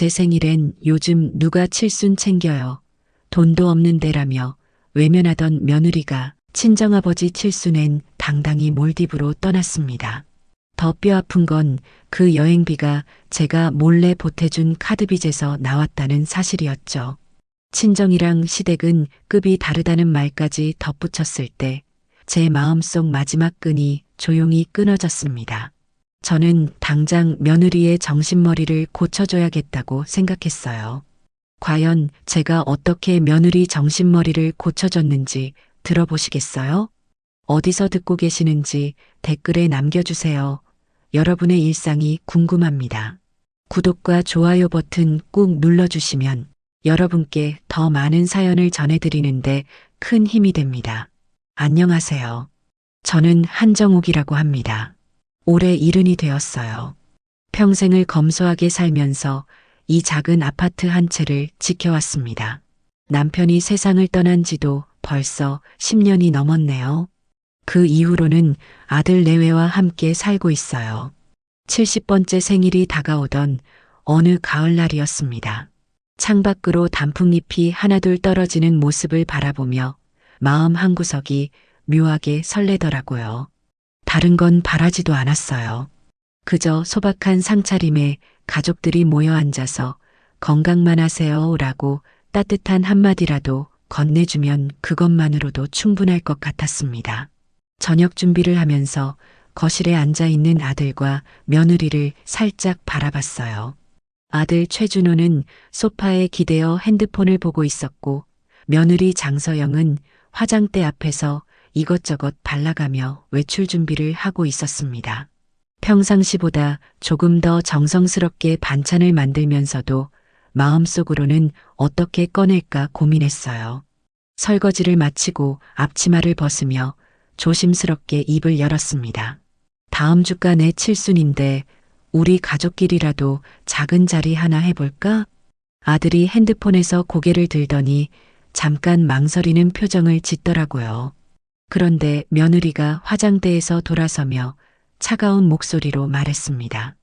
제 생일엔 요즘 누가 칠순 챙겨요. 돈도 없는데라며 외면하던 며느리가 친정아버지 칠순엔 당당히 몰디브로 떠났습니다. 더 뼈아픈 건 그 여행비가 제가 몰래 보태준 카드빚에서 나왔다는 사실이었죠. 친정이랑 시댁은 급이 다르다는 말까지 덧붙였을 때 제 마음속 마지막 끈이 조용히 끊어졌습니다. 저는 당장 며느리의 정신머리를 고쳐줘야겠다고 생각했어요. 과연 제가 어떻게 며느리 정신머리를 고쳐줬는지 들어보시겠어요? 어디서 듣고 계시는지 댓글에 남겨주세요. 여러분의 일상이 궁금합니다. 구독과 좋아요 버튼 꾹 눌러주시면 여러분께 더 많은 사연을 전해드리는데 큰 힘이 됩니다. 안녕하세요. 저는 한정욱이라고 합니다. 올해 70이 되었어요. 평생을 검소하게 살면서 이 작은 아파트 한 채를 지켜왔습니다. 남편이 세상을 떠난 지도 벌써 10년이 넘었네요. 그 이후로는 아들 내외와 함께 살고 있어요. 70번째 생일이 다가오던 어느 가을날이었습니다. 창밖으로 단풍잎이 하나둘 떨어지는 모습을 바라보며 마음 한구석이 묘하게 설레더라고요. 다른 건 바라지도 않았어요. 그저 소박한 상차림에 가족들이 모여 앉아서 건강만 하세요라고 따뜻한 한마디라도 건네주면 그것만으로도 충분할 것 같았습니다. 저녁 준비를 하면서 거실에 앉아 있는 아들과 며느리를 살짝 바라봤어요. 아들 최준호는 소파에 기대어 핸드폰을 보고 있었고 며느리 장서영은 화장대 앞에서 이것저것 발라가며 외출 준비를 하고 있었습니다. 평상시보다 조금 더 정성스럽게 반찬을 만들면서도 마음속으로는 어떻게 꺼낼까 고민했어요. 설거지를 마치고 앞치마를 벗으며 조심스럽게 입을 열었습니다. 다음 주가 내 칠순인데 우리 가족끼리라도 작은 자리 하나 해볼까? 아들이 핸드폰에서 고개를 들더니 잠깐 망설이는 표정을 짓더라고요. 그런데 며느리가 화장대에서 돌아서며 차가운 목소리로 말했습니다.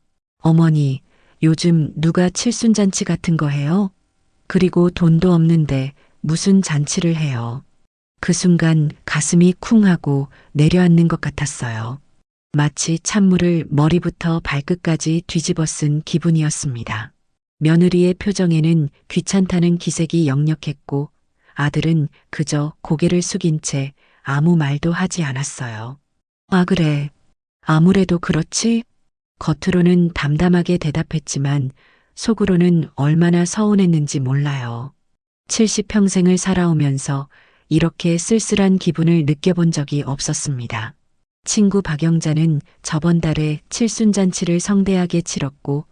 어머니, 요즘 누가 칠순잔치 같은 거 해요? 그리고 돈도 없는데 무슨 잔치를 해요? 그 순간 가슴이 쿵하고 내려앉는 것 같았어요. 마치 찬물을 머리부터 발끝까지 뒤집어 쓴 기분이었습니다. 며느리의 표정에는 귀찮다는 기색이 역력했고 아들은 그저 고개를 숙인 채 아무 말도 하지 않았어요. 아, 그래. 아무래도 그렇지? 겉으로는 담담하게 대답했지만 속으로는 얼마나 서운했는지 몰라요. 70평생을 살아오면서 이렇게 쓸쓸한 기분을 느껴본 적이 없었습니다. 친구 박영자는 저번 달에 칠순잔치를 성대하게 치렀고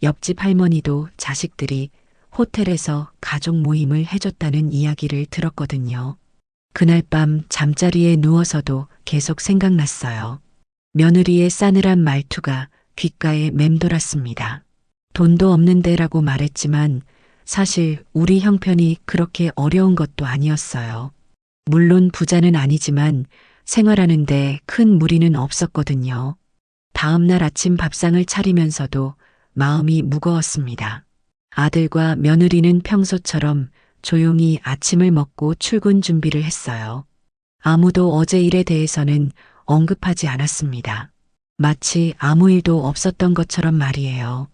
옆집 할머니도 자식들이 호텔에서 가족 모임을 해줬다는 이야기를 들었거든요. 그날 밤 잠자리에 누워서도 계속 생각났어요. 며느리의 싸늘한 말투가 귓가에 맴돌았습니다. 돈도 없는데라고 말했지만 사실 우리 형편이 그렇게 어려운 것도 아니었어요. 물론 부자는 아니지만 생활하는데 큰 무리는 없었거든요. 다음 날 아침 밥상을 차리면서도 마음이 무거웠습니다. 아들과 며느리는 평소처럼 조용히 아침을 먹고 출근 준비를 했어요. 아무도 어제 일에 대해서는 언급하지 않았습니다. 마치 아무 일도 없었던 것처럼 말이에요.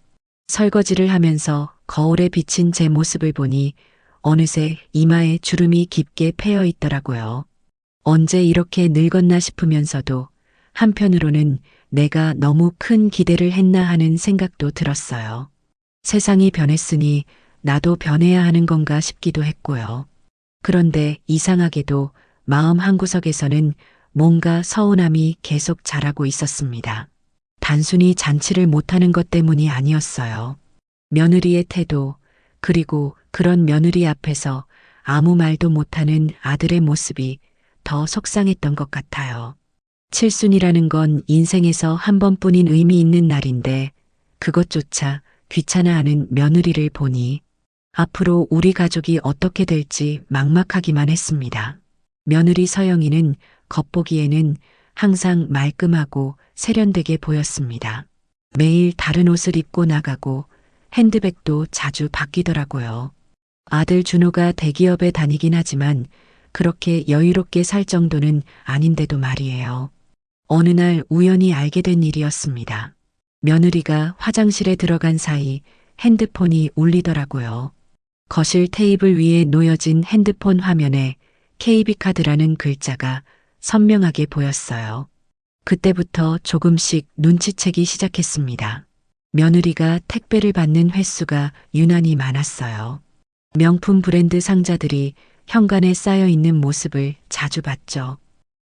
설거지를 하면서 거울에 비친 제 모습을 보니 어느새 이마에 주름이 깊게 패여 있더라고요. 언제 이렇게 늙었나 싶으면서도 한편으로는 내가 너무 큰 기대를 했나 하는 생각도 들었어요. 세상이 변했으니 나도 변해야 하는 건가 싶기도 했고요. 그런데 이상하게도 마음 한구석에서는 뭔가 서운함이 계속 자라고 있었습니다. 단순히 잔치를 못하는 것 때문이 아니었어요. 며느리의 태도, 그리고 그런 며느리 앞에서 아무 말도 못하는 아들의 모습이 더 속상했던 것 같아요. 칠순이라는 건 인생에서 한 번뿐인 의미 있는 날인데 그것조차 귀찮아하는 며느리를 보니 앞으로 우리 가족이 어떻게 될지 막막하기만 했습니다. 며느리 서영이는 겉보기에는 항상 말끔하고 세련되게 보였습니다. 매일 다른 옷을 입고 나가고 핸드백도 자주 바뀌더라고요. 아들 준호가 대기업에 다니긴 하지만 그렇게 여유롭게 살 정도는 아닌데도 말이에요. 어느 날 우연히 알게 된 일이었습니다. 며느리가 화장실에 들어간 사이 핸드폰이 울리더라고요. 거실 테이블 위에 놓여진 핸드폰 화면에 KB카드라는 글자가 선명하게 보였어요. 그때부터 조금씩 눈치채기 시작했습니다. 며느리가 택배를 받는 횟수가 유난히 많았어요. 명품 브랜드 상자들이 현관에 쌓여 있는 모습을 자주 봤죠.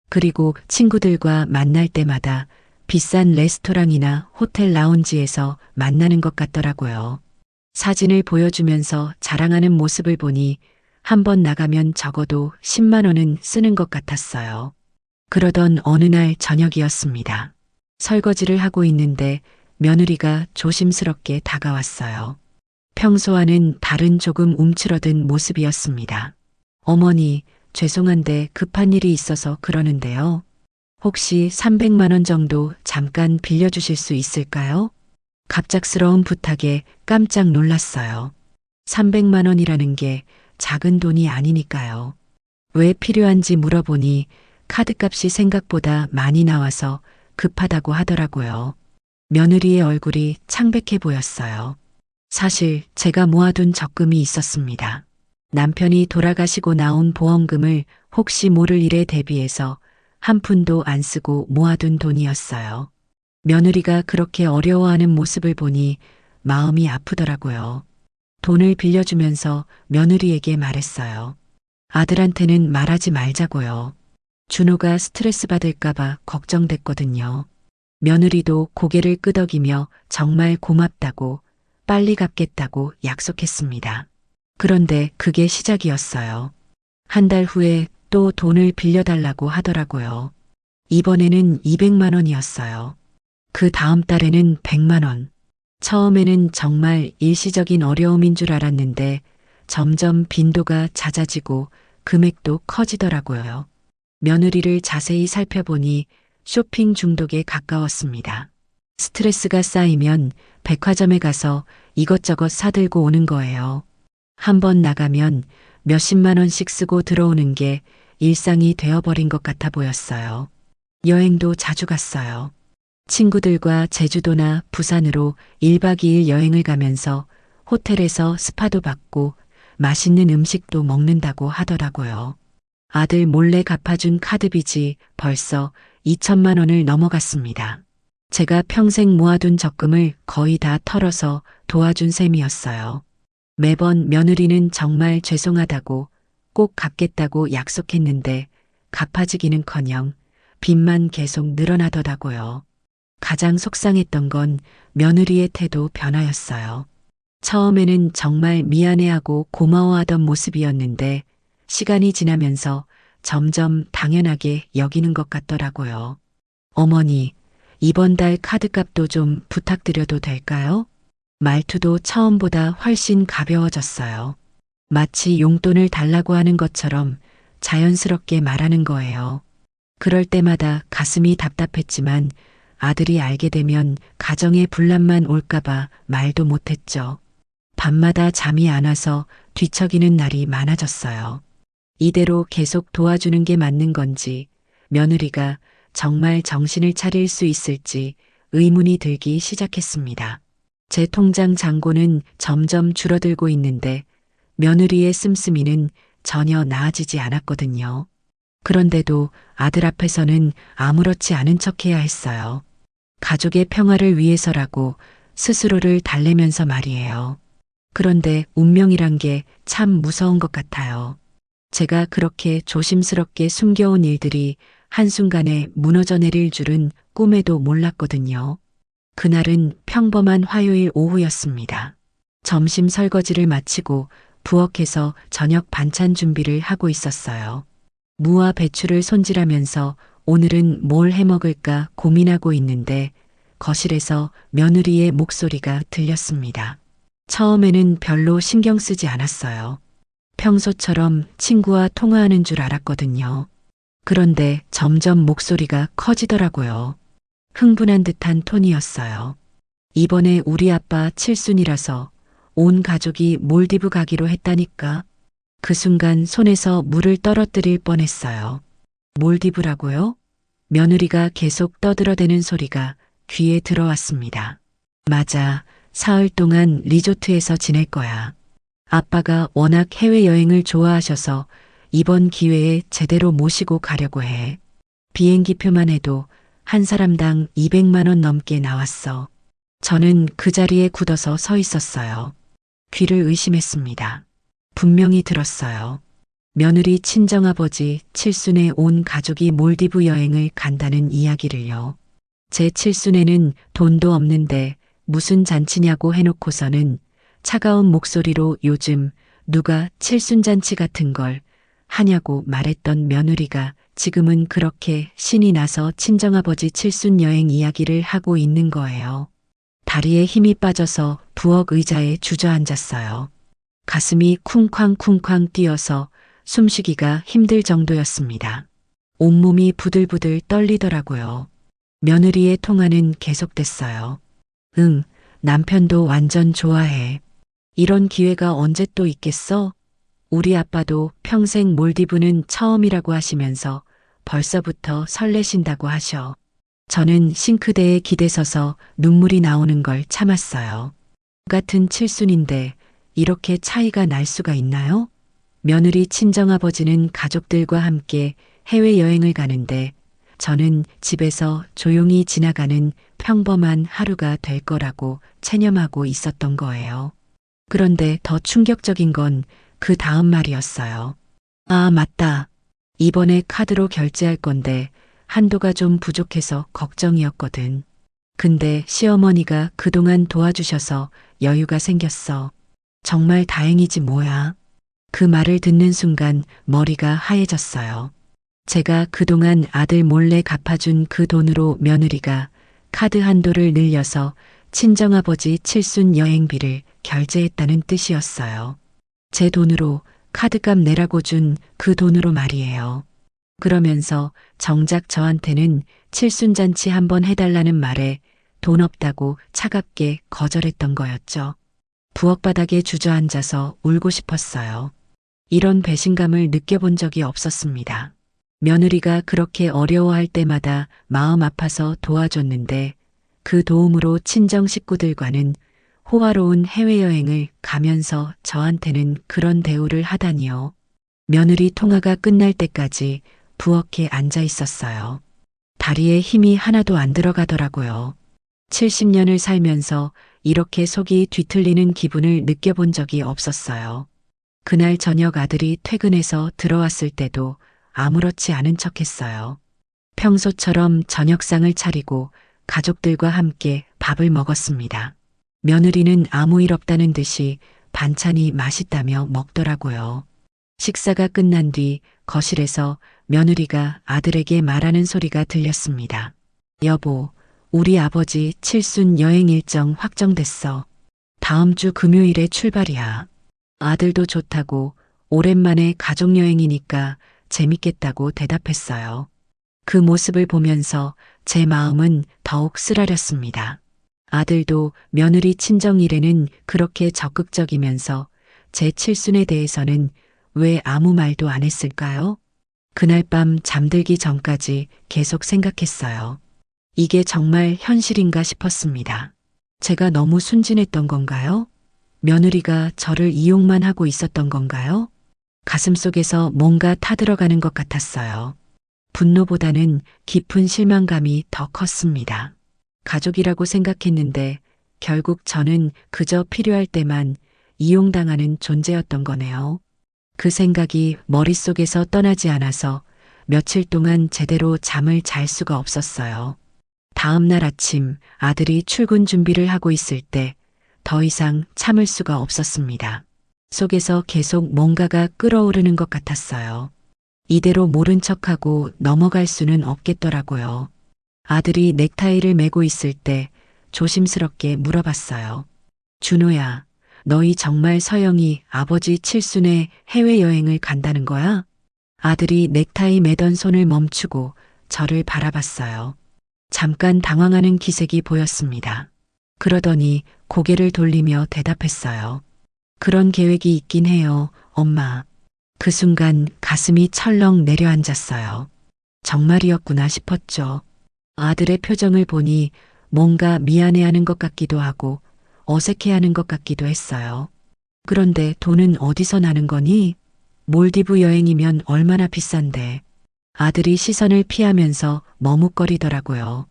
그리고 친구들과 만날 때마다 비싼 레스토랑이나 호텔 라운지에서 만나는 것 같더라고요. 사진을 보여주면서 자랑하는 모습을 보니 한 번 나가면 적어도 10만 원은 쓰는 것 같았어요. 그러던 어느 날 저녁이었습니다. 설거지를 하고 있는데 며느리가 조심스럽게 다가왔어요. 평소와는 다른 조금 움츠러든 모습이었습니다. 어머니, 죄송한데 급한 일이 있어서 그러는데요. 혹시 300만 원 정도 잠깐 빌려주실 수 있을까요? 갑작스러운 부탁에 깜짝 놀랐어요. 300만 원이라는 게 작은 돈이 아니니까요. 왜 필요한지 물어보니 카드값이 생각보다 많이 나와서 급하다고 하더라고요. 며느리의 얼굴이 창백해 보였어요. 사실 제가 모아둔 적금이 있었습니다. 남편이 돌아가시고 나온 보험금을 혹시 모를 일에 대비해서 한 푼도 안 쓰고 모아둔 돈이었어요. 며느리가 그렇게 어려워하는 모습을 보니 마음이 아프더라고요. 돈을 빌려주면서 며느리에게 말했어요. 아들한테는 말하지 말자고요. 준호가 스트레스 받을까봐 걱정됐거든요. 며느리도 고개를 끄덕이며 정말 고맙다고 빨리 갚겠다고 약속했습니다. 그런데 그게 시작이었어요. 한 달 후에 또 돈을 빌려달라고 하더라고요. 이번에는 200만 원이었어요. 그 다음 달에는 100만 원. 처음에는 정말 일시적인 어려움인 줄 알았는데 점점 빈도가 잦아지고 금액도 커지더라고요. 며느리를 자세히 살펴보니 쇼핑 중독에 가까웠습니다. 스트레스가 쌓이면 백화점에 가서 이것저것 사들고 오는 거예요. 한 번 나가면 몇십만 원씩 쓰고 들어오는 게 일상이 되어버린 것 같아 보였어요. 여행도 자주 갔어요. 친구들과 제주도나 부산으로 1박 2일 여행을 가면서 호텔에서 스파도 받고 맛있는 음식도 먹는다고 하더라고요. 아들 몰래 갚아준 카드빚이 벌써 2천만 원을 넘어갔습니다. 제가 평생 모아둔 적금을 거의 다 털어서 도와준 셈이었어요. 매번 며느리는 정말 죄송하다고 꼭 갚겠다고 약속했는데 갚아지기는커녕 빚만 계속 늘어나더라고요. 가장 속상했던 건 며느리의 태도 변화였어요. 처음에는 정말 미안해하고 고마워하던 모습이었는데 시간이 지나면서 점점 당연하게 여기는 것 같더라고요. 어머니, 이번 달 카드값도 좀 부탁드려도 될까요? 말투도 처음보다 훨씬 가벼워졌어요. 마치 용돈을 달라고 하는 것처럼 자연스럽게 말하는 거예요. 그럴 때마다 가슴이 답답했지만 아들이 알게 되면 가정에 분란만 올까봐 말도 못했죠. 밤마다 잠이 안 와서 뒤척이는 날이 많아졌어요. 이대로 계속 도와주는 게 맞는 건지, 며느리가 정말 정신을 차릴 수 있을지 의문이 들기 시작했습니다. 제 통장 잔고는 점점 줄어들고 있는데 며느리의 씀씀이는 전혀 나아지지 않았거든요. 그런데도 아들 앞에서는 아무렇지 않은 척해야 했어요. 가족의 평화를 위해서라고 스스로를 달래면서 말이에요. 그런데 운명이란 게 참 무서운 것 같아요. 제가 그렇게 조심스럽게 숨겨온 일들이 한순간에 무너져 내릴 줄은 꿈에도 몰랐거든요. 그날은 평범한 화요일 오후였습니다. 점심 설거지를 마치고 부엌에서 저녁 반찬 준비를 하고 있었어요. 무와 배추를 손질하면서 오늘은 뭘 해먹을까 고민하고 있는데 거실에서 며느리의 목소리가 들렸습니다. 처음에는 별로 신경 쓰지 않았어요. 평소처럼 친구와 통화하는 줄 알았거든요. 그런데 점점 목소리가 커지더라고요. 흥분한 듯한 톤이었어요. 이번에 우리 아빠 칠순이라서 온 가족이 몰디브 가기로 했다니까. 그 순간 손에서 물을 떨어뜨릴 뻔했어요. 몰디브라고요? 며느리가 계속 떠들어대는 소리가 귀에 들어왔습니다. 맞아. 사흘 동안 리조트에서 지낼 거야. 아빠가 워낙 해외여행을 좋아하셔서 이번 기회에 제대로 모시고 가려고 해. 비행기표만 해도 한 사람당 200만 원 넘게 나왔어. 저는 그 자리에 굳어서 서 있었어요. 귀를 의심했습니다. 분명히 들었어요. 며느리 친정아버지 칠순의 온 가족이 몰디브 여행을 간다는 이야기를요. 제 칠순에는 돈도 없는데 무슨 잔치냐고 해놓고서는 차가운 목소리로 요즘 누가 칠순잔치 같은 걸 하냐고 말했던 며느리가 지금은 그렇게 신이 나서 친정아버지 칠순 여행 이야기를 하고 있는 거예요. 다리에 힘이 빠져서 부엌 의자에 주저앉았어요. 가슴이 쿵쾅쿵쾅 뛰어서 숨쉬기가 힘들 정도였습니다. 온몸이 부들부들 떨리더라고요. 며느리의 통화는 계속됐어요. 응, 남편도 완전 좋아해. 이런 기회가 언제 또 있겠어? 우리 아빠도 평생 몰디브는 처음이라고 하시면서 벌써부터 설레신다고 하셔. 저는 싱크대에 기대서서 눈물이 나오는 걸 참았어요. 같은 칠순인데 이렇게 차이가 날 수가 있나요? 며느리 친정아버지는 가족들과 함께 해외여행을 가는데 저는 집에서 조용히 지나가는 평범한 하루가 될 거라고 체념하고 있었던 거예요. 그런데 더 충격적인 건 그 다음 말이었어요. 아, 맞다. 이번에 카드로 결제할 건데 한도가 좀 부족해서 걱정이었거든. 근데 시어머니가 그동안 도와주셔서 여유가 생겼어. 정말 다행이지 뭐야. 그 말을 듣는 순간 머리가 하얘졌어요. 제가 그동안 아들 몰래 갚아준 그 돈으로 며느리가 카드 한도를 늘려서 친정아버지 칠순 여행비를 결제했다는 뜻이었어요. 제 돈으로 카드값 내라고 준 그 돈으로 말이에요. 그러면서 정작 저한테는 칠순잔치 한번 해달라는 말에 돈 없다고 차갑게 거절했던 거였죠. 부엌 바닥에 주저앉아서 울고 싶었어요. 이런 배신감을 느껴본 적이 없었습니다. 며느리가 그렇게 어려워할 때마다 마음 아파서 도와줬는데 그 도움으로 친정 식구들과는 호화로운 해외여행을 가면서 저한테는 그런 대우를 하다니요. 며느리 통화가 끝날 때까지 부엌에 앉아 있었어요. 다리에 힘이 하나도 안 들어가더라고요. 70년을 살면서 이렇게 속이 뒤틀리는 기분을 느껴본 적이 없었어요. 그날 저녁 아들이 퇴근해서 들어왔을 때도 아무렇지 않은 척했어요. 평소처럼 저녁상을 차리고 가족들과 함께 밥을 먹었습니다. 며느리는 아무 일 없다는 듯이 반찬이 맛있다며 먹더라고요. 식사가 끝난 뒤 거실에서 며느리가 아들에게 말하는 소리가 들렸습니다. 여보, 우리 아버지 칠순 여행 일정 확정됐어. 다음 주 금요일에 출발이야. 아들도 좋다고 오랜만에 가족여행이니까 재밌겠다고 대답했어요. 그 모습을 보면서 제 마음은 더욱 쓰라렸습니다. 아들도 며느리 친정 일에는 그렇게 적극적이면서 제 칠순에 대해서는 왜 아무 말도 안 했을까요? 그날 밤 잠들기 전까지 계속 생각했어요. 이게 정말 현실인가 싶었습니다. 제가 너무 순진했던 건가요? 며느리가 저를 이용만 하고 있었던 건가요? 가슴속에서 뭔가 타들어가는 것 같았어요. 분노보다는 깊은 실망감이 더 컸습니다. 가족이라고 생각했는데 결국 저는 그저 필요할 때만 이용당하는 존재였던 거네요. 그 생각이 머릿속에서 떠나지 않아서 며칠 동안 제대로 잠을 잘 수가 없었어요. 다음 날 아침 아들이 출근 준비를 하고 있을 때 더 이상 참을 수가 없었습니다. 속에서 계속 뭔가가 끓어오르는 것 같았어요. 이대로 모른 척하고 넘어갈 수는 없겠더라고요. 아들이 넥타이를 메고 있을 때 조심스럽게 물어봤어요. 준호야, 너희 정말 서영이 아버지 칠순에 해외여행을 간다는 거야? 아들이 넥타이 매던 손을 멈추고 저를 바라봤어요. 잠깐 당황하는 기색이 보였습니다. 그러더니 고개를 돌리며 대답했어요. 그런 계획이 있긴 해요, 엄마. 그 순간 가슴이 철렁 내려앉았어요. 정말이었구나 싶었죠. 아들의 표정을 보니 뭔가 미안해하는 것 같기도 하고 어색해하는 것 같기도 했어요. 그런데 돈은 어디서 나는 거니? 몰디브 여행이면 얼마나 비싼데. 아들이 시선을 피하면서 머뭇거리더라고요.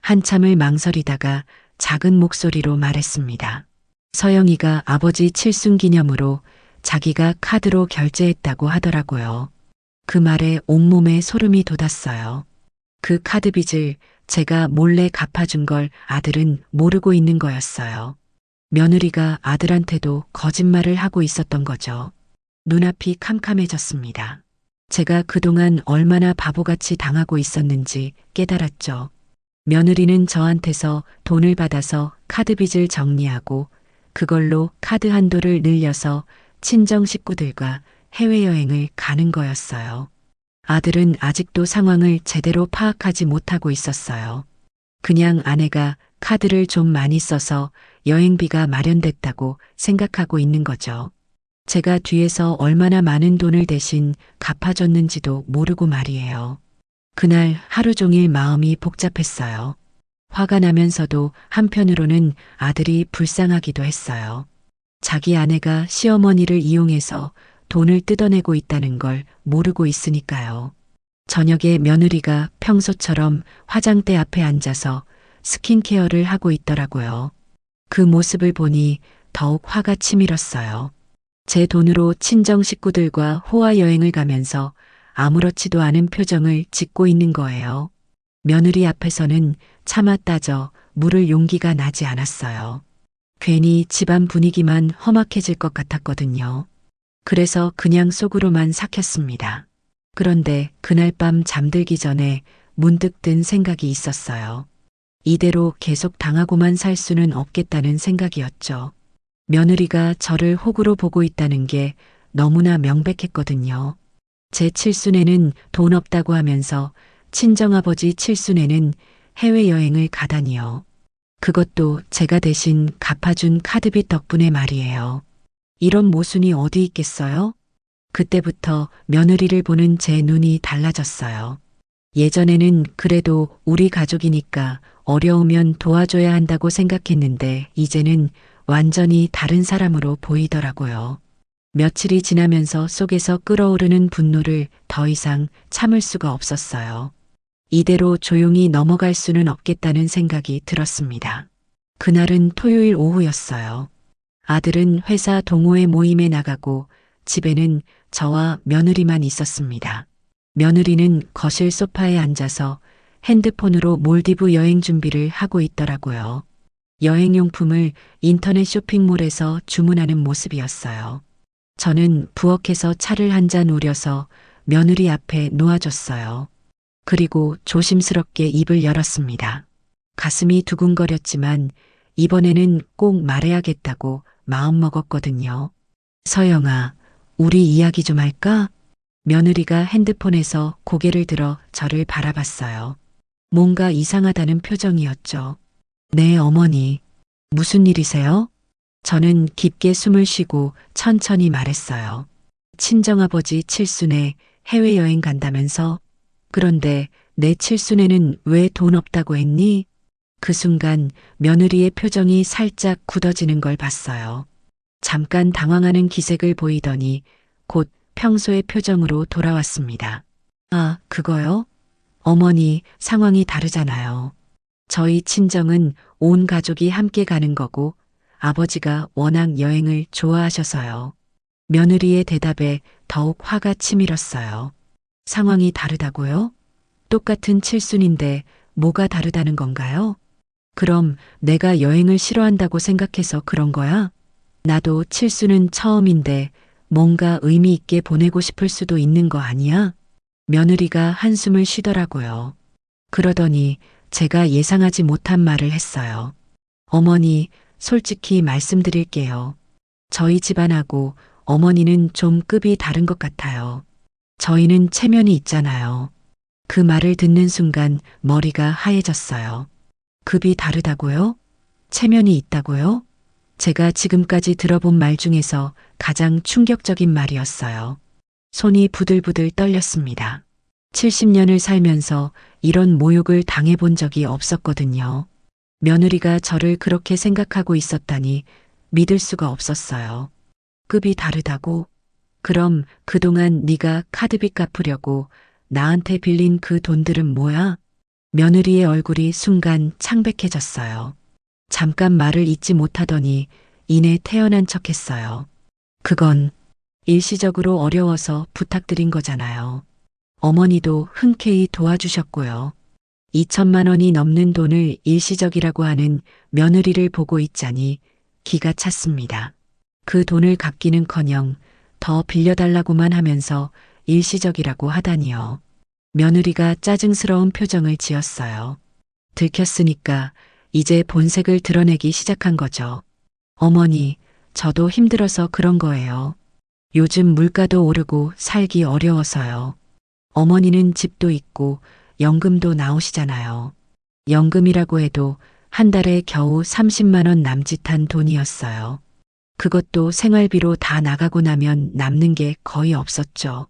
한참을 망설이다가 작은 목소리로 말했습니다. 서영이가 아버지 칠순 기념으로 자기가 카드로 결제했다고 하더라고요. 그 말에 온몸에 소름이 돋았어요. 그 카드 빚을 제가 몰래 갚아준 걸 아들은 모르고 있는 거였어요. 며느리가 아들한테도 거짓말을 하고 있었던 거죠. 눈앞이 캄캄해졌습니다. 제가 그동안 얼마나 바보같이 당하고 있었는지 깨달았죠. 며느리는 저한테서 돈을 받아서 카드 빚을 정리하고 그걸로 카드 한도를 늘려서 친정 식구들과 해외여행을 가는 거였어요. 아들은 아직도 상황을 제대로 파악하지 못하고 있었어요. 그냥 아내가 카드를 좀 많이 써서 여행비가 마련됐다고 생각하고 있는 거죠. 제가 뒤에서 얼마나 많은 돈을 대신 갚아줬는지도 모르고 말이에요. 그날 하루 종일 마음이 복잡했어요. 화가 나면서도 한편으로는 아들이 불쌍하기도 했어요. 자기 아내가 시어머니를 이용해서 돈을 뜯어내고 있다는 걸 모르고 있으니까요. 저녁에 며느리가 평소처럼 화장대 앞에 앉아서 스킨케어를 하고 있더라고요. 그 모습을 보니 더욱 화가 치밀었어요. 제 돈으로 친정 식구들과 호화 여행을 가면서 아무렇지도 않은 표정을 짓고 있는 거예요. 며느리 앞에서는 차마 따져 물을 용기가 나지 않았어요. 괜히 집안 분위기만 험악해질 것 같았거든요. 그래서 그냥 속으로만 삭혔습니다. 그런데 그날 밤 잠들기 전에 문득 든 생각이 있었어요. 이대로 계속 당하고만 살 수는 없겠다는 생각이었죠. 며느리가 저를 호구로 보고 있다는 게 너무나 명백했거든요. 제 칠순에는 돈 없다고 하면서 친정아버지 칠순에는 해외여행을 가다니요. 그것도 제가 대신 갚아준 카드빚 덕분에 말이에요. 이런 모순이 어디 있겠어요? 그때부터 며느리를 보는 제 눈이 달라졌어요. 예전에는 그래도 우리 가족이니까 어려우면 도와줘야 한다고 생각했는데 이제는 완전히 다른 사람으로 보이더라고요. 며칠이 지나면서 속에서 끓어오르는 분노를 더 이상 참을 수가 없었어요. 이대로 조용히 넘어갈 수는 없겠다는 생각이 들었습니다. 그날은 토요일 오후였어요. 아들은 회사 동호회 모임에 나가고 집에는 저와 며느리만 있었습니다. 며느리는 거실 소파에 앉아서 핸드폰으로 몰디브 여행 준비를 하고 있더라고요. 여행용품을 인터넷 쇼핑몰에서 주문하는 모습이었어요. 저는 부엌에서 차를 한 잔 우려서 며느리 앞에 놓아줬어요. 그리고 조심스럽게 입을 열었습니다. 가슴이 두근거렸지만 이번에는 꼭 말해야겠다고 마음먹었거든요. 서영아, 우리 이야기 좀 할까? 며느리가 핸드폰에서 고개를 들어 저를 바라봤어요. 뭔가 이상하다는 표정이었죠. 네, 어머니. 무슨 일이세요? 저는 깊게 숨을 쉬고 천천히 말했어요. 친정아버지 칠순에 해외여행 간다면서? 그런데 내 칠순에는 왜 돈 없다고 했니? 그 순간 며느리의 표정이 살짝 굳어지는 걸 봤어요. 잠깐 당황하는 기색을 보이더니 곧 평소의 표정으로 돌아왔습니다. 아, 그거요? 어머니, 상황이 다르잖아요. 저희 친정은 온 가족이 함께 가는 거고 아버지가 워낙 여행을 좋아하셔서요. 며느리의 대답에 더욱 화가 치밀었어요. 상황이 다르다고요? 똑같은 칠순인데 뭐가 다르다는 건가요? 그럼 내가 여행을 싫어한다고 생각해서 그런 거야? 나도 칠순은 처음인데 뭔가 의미 있게 보내고 싶을 수도 있는 거 아니야? 며느리가 한숨을 쉬더라고요. 그러더니 제가 예상하지 못한 말을 했어요. 어머니, 솔직히 말씀드릴게요. 저희 집안하고 어머니는 좀 급이 다른 것 같아요. 저희는 체면이 있잖아요. 그 말을 듣는 순간 머리가 하얘졌어요. 급이 다르다고요? 체면이 있다고요? 제가 지금까지 들어본 말 중에서 가장 충격적인 말이었어요. 손이 부들부들 떨렸습니다. 70년을 살면서 이런 모욕을 당해본 적이 없었거든요. 며느리가 저를 그렇게 생각하고 있었다니 믿을 수가 없었어요. 급이 다르다고? 그럼 그동안 네가 카드빚 갚으려고 나한테 빌린 그 돈들은 뭐야? 며느리의 얼굴이 순간 창백해졌어요. 잠깐 말을 잇지 못하더니 이내 태연한 척했어요. 그건 일시적으로 어려워서 부탁드린 거잖아요. 어머니도 흔쾌히 도와주셨고요. 2천만 원이 넘는 돈을 일시적이라고 하는 며느리를 보고 있자니 기가 찼습니다. 그 돈을 갚기는커녕 더 빌려달라고만 하면서 일시적이라고 하다니요. 며느리가 짜증스러운 표정을 지었어요. 들켰으니까 이제 본색을 드러내기 시작한 거죠. 어머니, 저도 힘들어서 그런 거예요. 요즘 물가도 오르고 살기 어려워서요. 어머니는 집도 있고 연금도 나오시잖아요. 연금이라고 해도 한 달에 겨우 30만 원 남짓한 돈이었어요. 그것도 생활비로 다 나가고 나면 남는 게 거의 없었죠.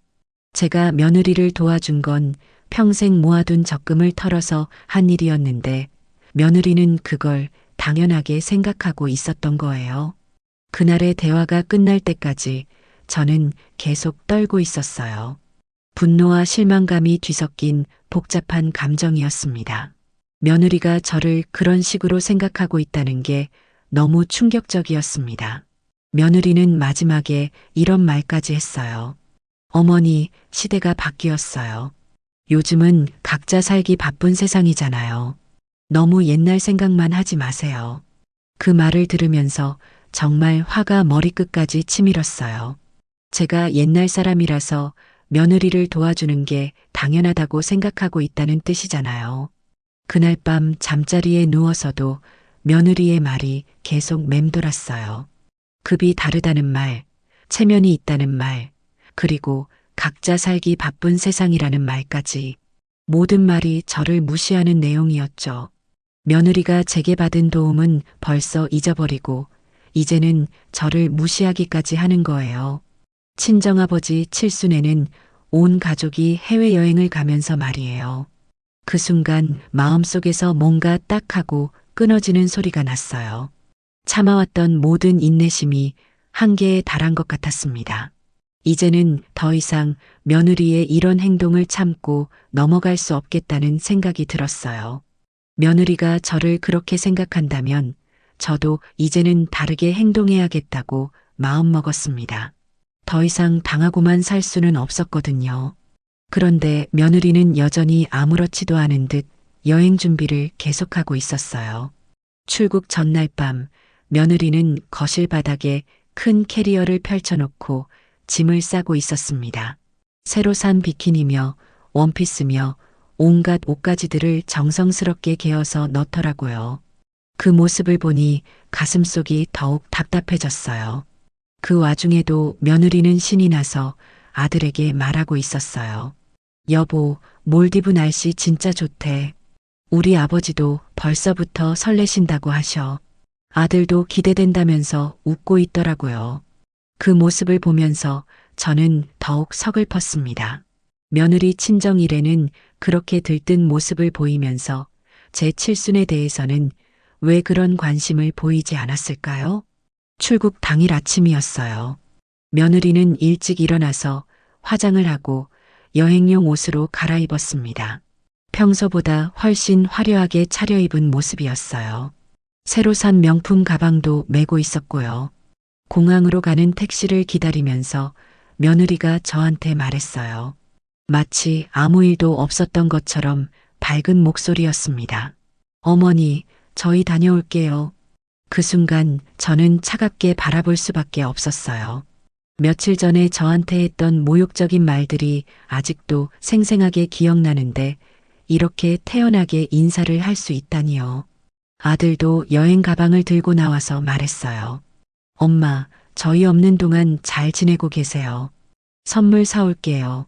제가 며느리를 도와준 건 평생 모아둔 적금을 털어서 한 일이었는데 며느리는 그걸 당연하게 생각하고 있었던 거예요. 그날의 대화가 끝날 때까지 저는 계속 떨고 있었어요. 분노와 실망감이 뒤섞인 복잡한 감정이었습니다. 며느리가 저를 그런 식으로 생각하고 있다는 게 너무 충격적이었습니다. 며느리는 마지막에 이런 말까지 했어요. 어머니, 시대가 바뀌었어요. 요즘은 각자 살기 바쁜 세상이잖아요. 너무 옛날 생각만 하지 마세요. 그 말을 들으면서 정말 화가 머리끝까지 치밀었어요. 제가 옛날 사람이라서 며느리를 도와주는 게 당연하다고 생각하고 있다는 뜻이잖아요. 그날 밤 잠자리에 누워서도 며느리의 말이 계속 맴돌았어요. 급이 다르다는 말, 체면이 있다는 말, 그리고 각자 살기 바쁜 세상이라는 말까지 모든 말이 저를 무시하는 내용이었죠. 며느리가 제게 받은 도움은 벌써 잊어버리고 이제는 저를 무시하기까지 하는 거예요. 친정아버지 칠순에는 온 가족이 해외여행을 가면서 말이에요. 그 순간 마음속에서 뭔가 딱 하고 끊어지는 소리가 났어요. 참아왔던 모든 인내심이 한계에 달한 것 같았습니다. 이제는 더 이상 며느리의 이런 행동을 참고 넘어갈 수 없겠다는 생각이 들었어요. 며느리가 저를 그렇게 생각한다면 저도 이제는 다르게 행동해야겠다고 마음먹었습니다. 더 이상 당하고만 살 수는 없었거든요. 그런데 며느리는 여전히 아무렇지도 않은 듯 여행 준비를 계속하고 있었어요. 출국 전날 밤 며느리는 거실 바닥에 큰 캐리어를 펼쳐놓고 짐을 싸고 있었습니다. 새로 산 비키니며 원피스며 온갖 옷가지들을 정성스럽게 개어서 넣더라고요. 그 모습을 보니 가슴속이 더욱 답답해졌어요. 그 와중에도 며느리는 신이 나서 아들에게 말하고 있었어요. 여보, 몰디브 날씨 진짜 좋대. 우리 아버지도 벌써부터 설레신다고 하셔. 아들도 기대된다면서 웃고 있더라고요. 그 모습을 보면서 저는 더욱 서글펐습니다. 며느리 친정 일에는 그렇게 들뜬 모습을 보이면서 제 칠순에 대해서는 왜 그런 관심을 보이지 않았을까요? 출국 당일 아침이었어요. 며느리는 일찍 일어나서 화장을 하고 여행용 옷으로 갈아입었습니다. 평소보다 훨씬 화려하게 차려입은 모습이었어요. 새로 산 명품 가방도 메고 있었고요. 공항으로 가는 택시를 기다리면서 며느리가 저한테 말했어요. 마치 아무 일도 없었던 것처럼 밝은 목소리였습니다. 어머니, 저희 다녀올게요. 그 순간 저는 차갑게 바라볼 수밖에 없었어요. 며칠 전에 저한테 했던 모욕적인 말들이 아직도 생생하게 기억나는데 이렇게 태연하게 인사를 할 수 있다니요. 아들도 여행 가방을 들고 나와서 말했어요. 엄마, 저희 없는 동안 잘 지내고 계세요. 선물 사올게요.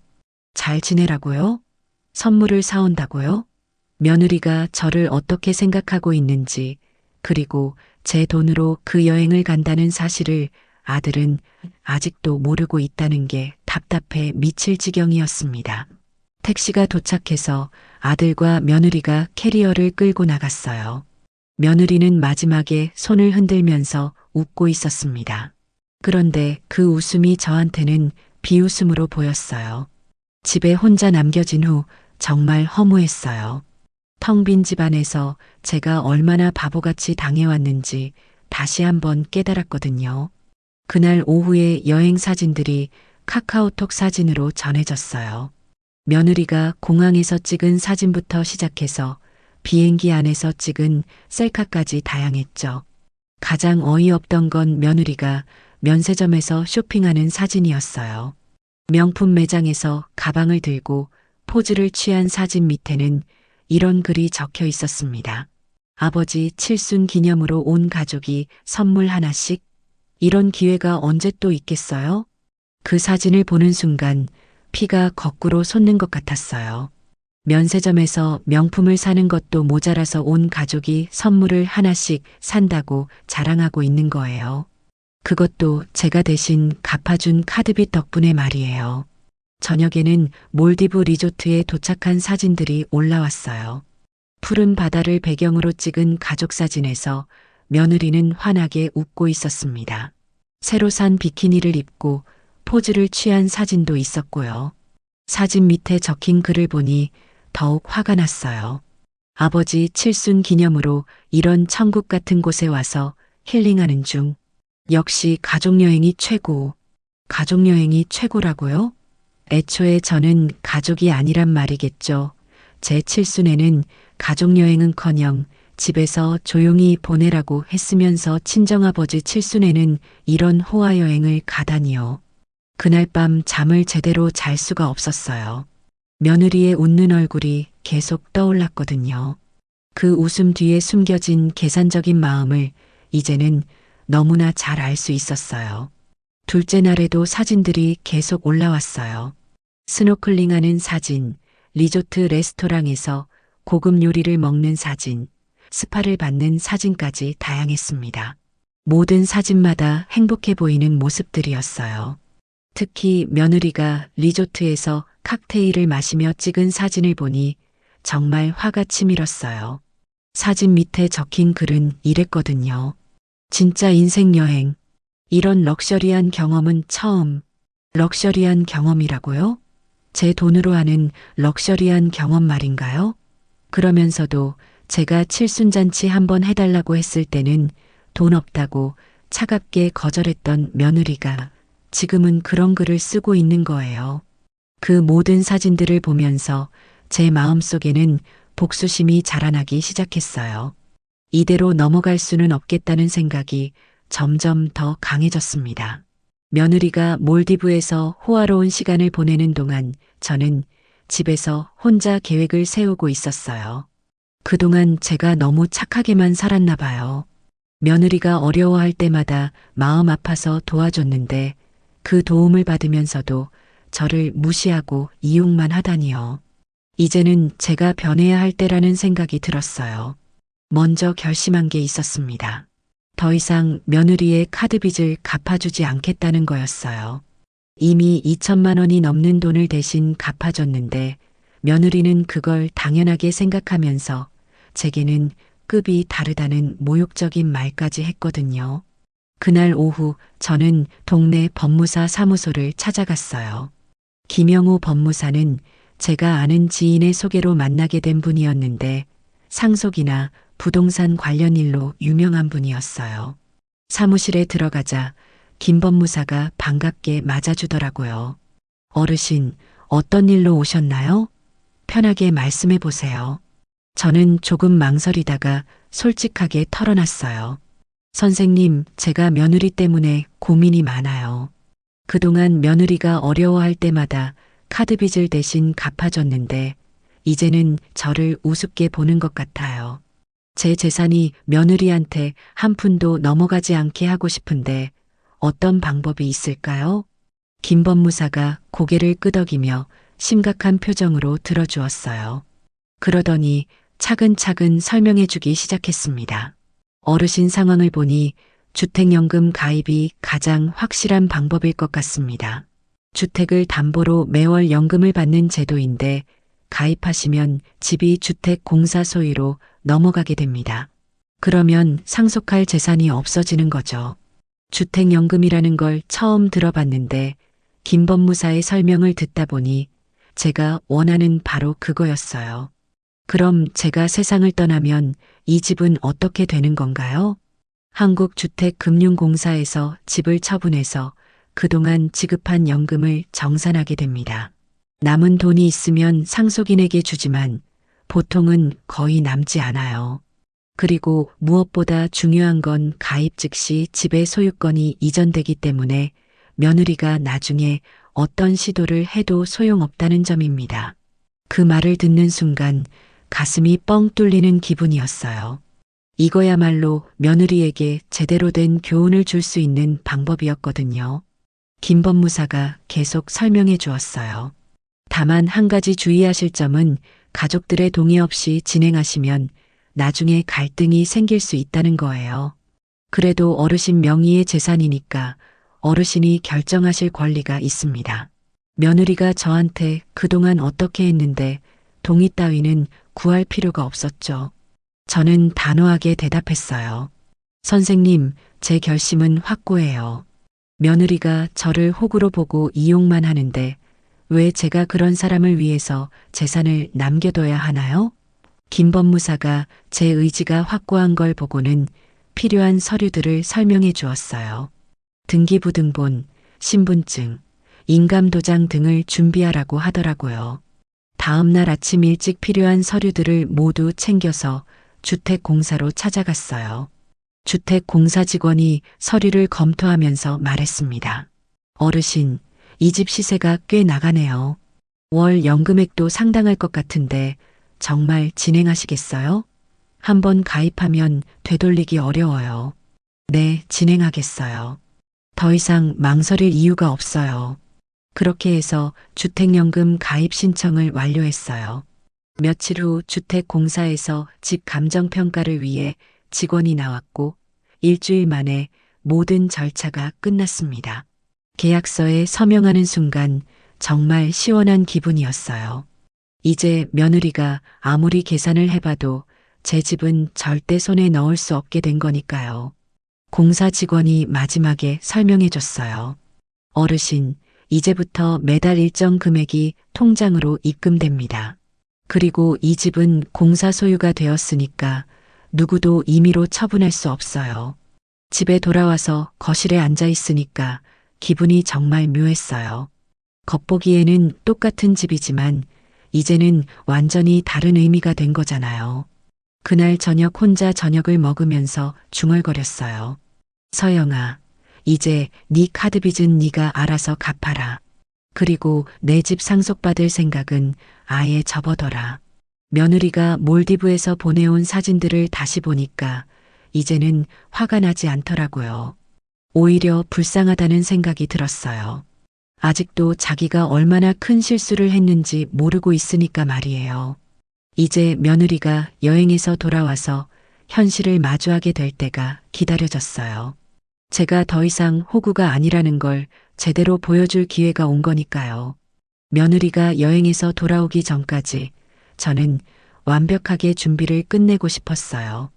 잘 지내라고요? 선물을 사온다고요? 며느리가 저를 어떻게 생각하고 있는지, 그리고 제 돈으로 그 여행을 간다는 사실을 아들은 아직도 모르고 있다는 게 답답해 미칠 지경이었습니다. 택시가 도착해서 아들과 며느리가 캐리어를 끌고 나갔어요. 며느리는 마지막에 손을 흔들면서 웃고 있었습니다. 그런데 그 웃음이 저한테는 비웃음으로 보였어요. 집에 혼자 남겨진 후 정말 허무했어요. 텅 빈 집안에서 제가 얼마나 바보같이 당해왔는지 다시 한번 깨달았거든요. 그날 오후에 여행 사진들이 카카오톡 사진으로 전해졌어요. 며느리가 공항에서 찍은 사진부터 시작해서 비행기 안에서 찍은 셀카까지 다양했죠. 가장 어이없던 건 며느리가 면세점에서 쇼핑하는 사진이었어요. 명품 매장에서 가방을 들고 포즈를 취한 사진 밑에는 이런 글이 적혀 있었습니다. 아버지 칠순 기념으로 온 가족이 선물 하나씩? 이런 기회가 언제 또 있겠어요? 그 사진을 보는 순간 피가 거꾸로 솟는 것 같았어요. 면세점에서 명품을 사는 것도 모자라서 온 가족이 선물을 하나씩 산다고 자랑하고 있는 거예요. 그것도 제가 대신 갚아준 카드빚 덕분에 말이에요. 저녁에는 몰디브 리조트에 도착한 사진들이 올라왔어요. 푸른 바다를 배경으로 찍은 가족 사진에서 며느리는 환하게 웃고 있었습니다. 새로 산 비키니를 입고 포즈를 취한 사진도 있었고요. 사진 밑에 적힌 글을 보니 더욱 화가 났어요. 아버지 칠순 기념으로 이런 천국 같은 곳에 와서 힐링하는 중. 역시 가족여행이 최고. 가족여행이 최고라고요? 애초에 저는 가족이 아니란 말이겠죠. 제 칠순에는 가족여행은커녕 집에서 조용히 보내라고 했으면서 친정아버지 칠순에는 이런 호화여행을 가다니요. 그날 밤 잠을 제대로 잘 수가 없었어요. 며느리의 웃는 얼굴이 계속 떠올랐거든요. 그 웃음 뒤에 숨겨진 계산적인 마음을 이제는 너무나 잘 알 수 있었어요. 둘째 날에도 사진들이 계속 올라왔어요. 스노클링하는 사진, 리조트 레스토랑에서 고급 요리를 먹는 사진, 스파를 받는 사진까지 다양했습니다. 모든 사진마다 행복해 보이는 모습들이었어요. 특히 며느리가 리조트에서 칵테일을 마시며 찍은 사진을 보니 정말 화가 치밀었어요. 사진 밑에 적힌 글은 이랬거든요. 진짜 인생 여행. 이런 럭셔리한 경험은 처음. 럭셔리한 경험이라고요? 제 돈으로 하는 럭셔리한 경험 말인가요? 그러면서도 제가 칠순잔치 한번 해달라고 했을 때는 돈 없다고 차갑게 거절했던 며느리가 지금은 그런 글을 쓰고 있는 거예요. 그 모든 사진들을 보면서 제 마음속에는 복수심이 자라나기 시작했어요. 이대로 넘어갈 수는 없겠다는 생각이 점점 더 강해졌습니다. 며느리가 몰디브에서 호화로운 시간을 보내는 동안 저는 집에서 혼자 계획을 세우고 있었어요. 그동안 제가 너무 착하게만 살았나 봐요. 며느리가 어려워할 때마다 마음 아파서 도와줬는데 그 도움을 받으면서도 저를 무시하고 이용만 하다니요. 이제는 제가 변해야 할 때라는 생각이 들었어요. 먼저 결심한 게 있었습니다. 더 이상 며느리의 카드빚을 갚아주지 않겠다는 거였어요. 이미 2천만 원이 넘는 돈을 대신 갚아줬는데 며느리는 그걸 당연하게 생각하면서 제게는 급이 다르다는 모욕적인 말까지 했거든요. 그날 오후 저는 동네 법무사 사무소를 찾아갔어요. 김영우 법무사는 제가 아는 지인의 소개로 만나게 된 분이었는데 상속이나 부동산 관련 일로 유명한 분이었어요. 사무실에 들어가자 김 법무사가 반갑게 맞아주더라고요. 어르신, 어떤 일로 오셨나요? 편하게 말씀해 보세요. 저는 조금 망설이다가 솔직하게 털어놨어요. 선생님, 제가 며느리 때문에 고민이 많아요. 그동안 며느리가 어려워할 때마다 카드빚을 대신 갚아줬는데 이제는 저를 우습게 보는 것 같아요. 제 재산이 며느리한테 한 푼도 넘어가지 않게 하고 싶은데 어떤 방법이 있을까요? 김 법무사가 고개를 끄덕이며 심각한 표정으로 들어주었어요. 그러더니 차근차근 설명해 주기 시작했습니다. 어르신 상황을 보니 주택연금 가입이 가장 확실한 방법일 것 같습니다. 주택을 담보로 매월 연금을 받는 제도인데 가입하시면 집이 주택 공사 소유로 넘어가게 됩니다. 그러면 상속할 재산이 없어지는 거죠. 주택연금이라는 걸 처음 들어봤는데 김 법무사의 설명을 듣다 보니 제가 원하는 바로 그거였어요. 그럼 제가 세상을 떠나면 이 집은 어떻게 되는 건가요? 한국주택금융공사에서 집을 처분해서 그동안 지급한 연금을 정산하게 됩니다. 남은 돈이 있으면 상속인에게 주지만 보통은 거의 남지 않아요. 그리고 무엇보다 중요한 건 가입 즉시 집의 소유권이 이전되기 때문에 며느리가 나중에 어떤 시도를 해도 소용없다는 점입니다. 그 말을 듣는 순간 가슴이 뻥 뚫리는 기분이었어요. 이거야말로 며느리에게 제대로 된 교훈을 줄 수 있는 방법이었거든요. 김 법무사가 계속 설명해 주었어요. 다만 한 가지 주의하실 점은 가족들의 동의 없이 진행하시면 나중에 갈등이 생길 수 있다는 거예요. 그래도 어르신 명의의 재산이니까 어르신이 결정하실 권리가 있습니다. 며느리가 저한테 그동안 어떻게 했는데 동의 따위는 구할 필요가 없었죠. 저는 단호하게 대답했어요. 선생님, 제 결심은 확고해요. 며느리가 저를 호구로 보고 이용만 하는데 왜 제가 그런 사람을 위해서 재산을 남겨둬야 하나요? 김 법무사가 제 의지가 확고한 걸 보고는 필요한 서류들을 설명해 주었어요. 등기부등본, 신분증, 인감도장 등을 준비하라고 하더라고요. 다음 날 아침 일찍 필요한 서류들을 모두 챙겨서 주택공사로 찾아갔어요. 주택공사 직원이 서류를 검토하면서 말했습니다. 어르신, 이 집 시세가 꽤 나가네요. 월 연금액도 상당할 것 같은데 정말 진행하시겠어요? 한번 가입하면 되돌리기 어려워요. 네, 진행하겠어요. 더 이상 망설일 이유가 없어요. 그렇게 해서 주택연금 가입 신청을 완료했어요. 며칠 후 주택공사에서 집 감정평가를 위해 직원이 나왔고 일주일 만에 모든 절차가 끝났습니다. 계약서에 서명하는 순간 정말 시원한 기분이었어요. 이제 며느리가 아무리 계산을 해봐도 제 집은 절대 손에 넣을 수 없게 된 거니까요. 공사 직원이 마지막에 설명해 줬어요. 어르신, 이제부터 매달 일정 금액이 통장으로 입금됩니다. 그리고 이 집은 공사 소유가 되었으니까 누구도 임의로 처분할 수 없어요. 집에 돌아와서 거실에 앉아 있으니까 기분이 정말 묘했어요. 겉보기에는 똑같은 집이지만 이제는 완전히 다른 의미가 된 거잖아요. 그날 저녁 혼자 저녁을 먹으면서 중얼거렸어요. 서영아, 이제 네 카드 빚은 네가 알아서 갚아라. 그리고 내 집 상속받을 생각은 아예 접어둬라. 며느리가 몰디브에서 보내온 사진들을 다시 보니까 이제는 화가 나지 않더라고요. 오히려 불쌍하다는 생각이 들었어요. 아직도 자기가 얼마나 큰 실수를 했는지 모르고 있으니까 말이에요. 이제 며느리가 여행에서 돌아와서 현실을 마주하게 될 때가 기다려졌어요. 제가 더 이상 호구가 아니라는 걸 제대로 보여줄 기회가 온 거니까요. 며느리가 여행에서 돌아오기 전까지 저는 완벽하게 준비를 끝내고 싶었어요.